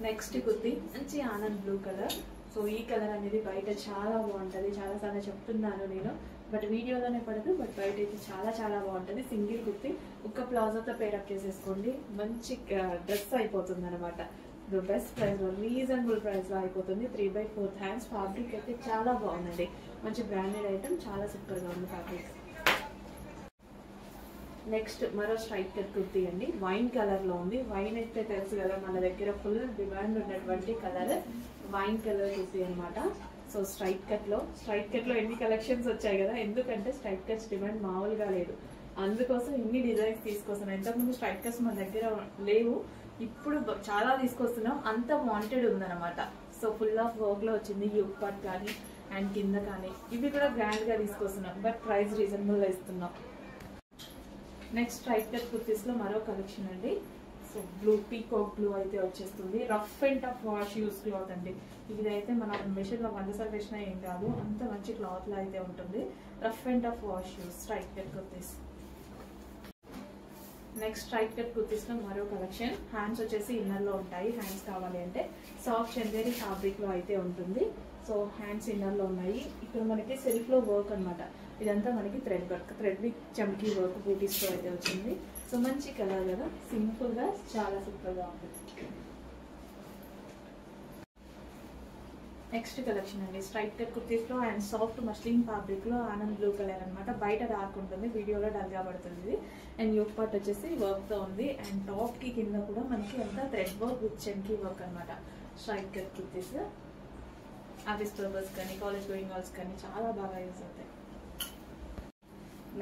నెక్స్ట్ కుర్తి మంచి ఆనంద్ బ్లూ కలర్. సో ఈ కలర్ అనేది బయట చాలా బాగుంటుంది, చాలాసార్లు చెప్తున్నాను నేను, బట్ వీడియోలోనే పడదు, బట్ బయట అయితే చాలా చాలా బాగుంటుంది. సింగిల్ కుర్తి ఒక్క ప్లాజోతో పేరప్ చేసేసుకోండి, మంచి డ్రెస్ అయిపోతుంది అనమాట. బెస్ట్ ప్రైస్లో, రీజనబుల్ ప్రైస్లో అయిపోతుంది. 3/4 హ్యాండ్స్. ఫ్యాబ్రిక్ అయితే చాలా బాగుందండి, మంచి బ్రాండెడ్ ఐటమ్, చాలా సూపర్గా ఉంది ఫ్యాబ్రిక్. నెక్స్ట్ మరో స్ట్రైట్ కట్ కుర్తీ అండి, వైన్ కలర్లో ఉంది. వైన్ అయితే తెలుసు కదా మన దగ్గర ఫుల్ డిమాండ్ ఉన్నటువంటి కలర్, వైన్ కలర్ కుర్తీ అనమాట. సో స్ట్రైట్ కట్లో ఎన్ని కలెక్షన్స్ వచ్చాయి కదా, ఎందుకంటే స్ట్రైట్ కట్స్ డిమాండ్ మామూలుగా లేదు, అందుకోసం ఇన్ని డిజైన్స్ తీసుకొస్తున్నాం. ఇంతకుముందు స్ట్రైట్ కట్స్ మన దగ్గర లేవు, ఇప్పుడు చాలా తీసుకొస్తున్నాం, అంత వాంటెడ్ ఉందన్నమాట. సో ఫుల్ ఆఫ్ వర్క్ లో వచ్చింది, యూక్ పార్ట్ కానీ అండ్ కింద కానీ, ఇవి కూడా గ్రాండ్ గా తీసుకొస్తున్నాం, బట్ ప్రైస్ రీజనబుల్ గా ఇస్తున్నాం. నెక్స్ట్ స్ట్రైట్ కట్ కుర్తీస్ లో మరో కలెక్షన్ అండి. సో బ్లూ, పీకాక్ బ్లూ అయితే వచ్చేస్తుంది. Rough and tough wash use cloth అండి, ఇదైతే మనం మెషిన్ లో 100 సార్లు వేసినా ఏం కాదు, అంత మంచి క్లాత్ లో అయితే ఉంటుంది. Rough and tough wash use straight cut kurtis. Next straight cut kurtis లో మరో కలెక్షన్. హ్యాండ్స్ వచ్చేసి ఇన్నర్ లో ఉంటాయి, హ్యాండ్స్ కావాలి అంటే సాఫ్ట్ చందేరి ఫ్యాబ్రిక్ లో అయితే ఉంటుంది. సో హ్యాండ్స్ ఇన్నర్ లో ఉన్నాయి. ఇక్కడ మనకి సెల్ఫ్ లో వర్క్ అనమాట, ఇదంతా మనకి thread work, thread with chamki work butis తో అయితే వచ్చింది. సో మంచి కలర్ కదా, సింపుల్ గా చాలా సూపర్ గా ఉంటుంది. నెక్స్ట్ కలెక్షన్ అండి, స్ట్రైట్ కట్ కుర్తీస్ లో అండ్ సాఫ్ట్ మస్లిన్ ఫ్యాబ్రిక్ లో ఆనంద్ బ్లూ కలర్ అనమాట. బయట డార్క్ ఉంటుంది, వీడియోలో డల్ గా పడుతుంది. అండ్ యూక్ పార్ట్ వచ్చేసి వర్క్ తో ఉంది, అండ్ టాప్ కి కింద కూడా మనకి అంతా thread work with chamki work అనమాట. Straight cut kurtis office purpose కానీ కాలేజ్ గోయింగ్ గర్ల్స్ కానీ చాలా బాగా యూజ్ అవుతాయి.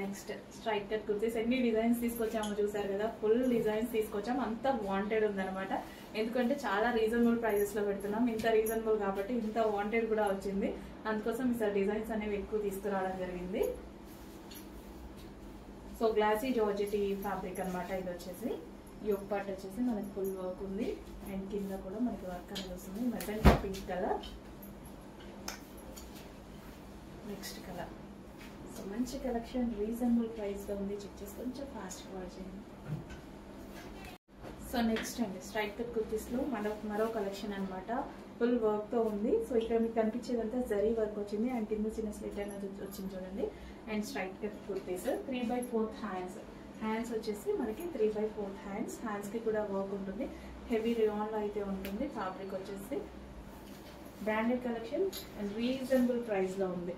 నెక్స్ట్ స్ట్రైట్ కట్ కుర్తీస్ ఎన్ని డిజైన్స్ తీసుకొచ్చామో చూసారు కదా, ఫుల్ డిజైన్స్ తీసుకొచ్చాము, అంత వాంటెడ్ ఉందన్నమాట. ఎందుకంటే చాలా రీజనబుల్ ప్రైజెస్ లో పెడుతున్నాం, ఇంత రీజనబుల్ కాబట్టి ఇంత వాంటెడ్ కూడా వచ్చింది, అందుకోసం ఈసారి డిజైన్స్ అనేవి ఎక్కువ తీసుకురావడం జరిగింది. సో గ్లాసీ జార్జెటీ ఫ్యాబ్రిక్ అనమాట. ఇది వచ్చేసి యోక్ పార్ట్ వచ్చేసి మనకి ఫుల్ వర్క్ ఉంది, అండ్ కింద కూడా మనకి వర్క్ అనేది వస్తుంది. Magenta pink colour. Next colour. So మంచి కలెక్షన్, రీజనబుల్ ప్రైస్ లో ఉంది, చెక్ చేసి కొంచెం ఫాస్ట్ ఫార్వర్డ్ చేయండి. సో నెక్స్ట్ అండి, స్ట్రైట్ కట్ కుర్తీస్ లో మరో కలెక్షన్ అనమాట. ఫుల్ వర్క్ తో ఉంది. సో ఇక్కడ మీకు కనిపించేదంతా జరీ వర్క్ వచ్చింది, అండ్ కింద చిన్న స్లిట్ అనేది వచ్చింది చూడండి. And straight cut kurtis 3/4 hands. Hands వచ్చేసి మనకి 3/4 హ్యాండ్స్. హ్యాండ్స్ కి కూడా వర్క్ ఉంటుంది, హెవీ రియాన్ లో అయితే ఉంటుంది. ఫ్యాబ్రిక్ వచ్చేసి branded collection and reasonable price లో ఉంది.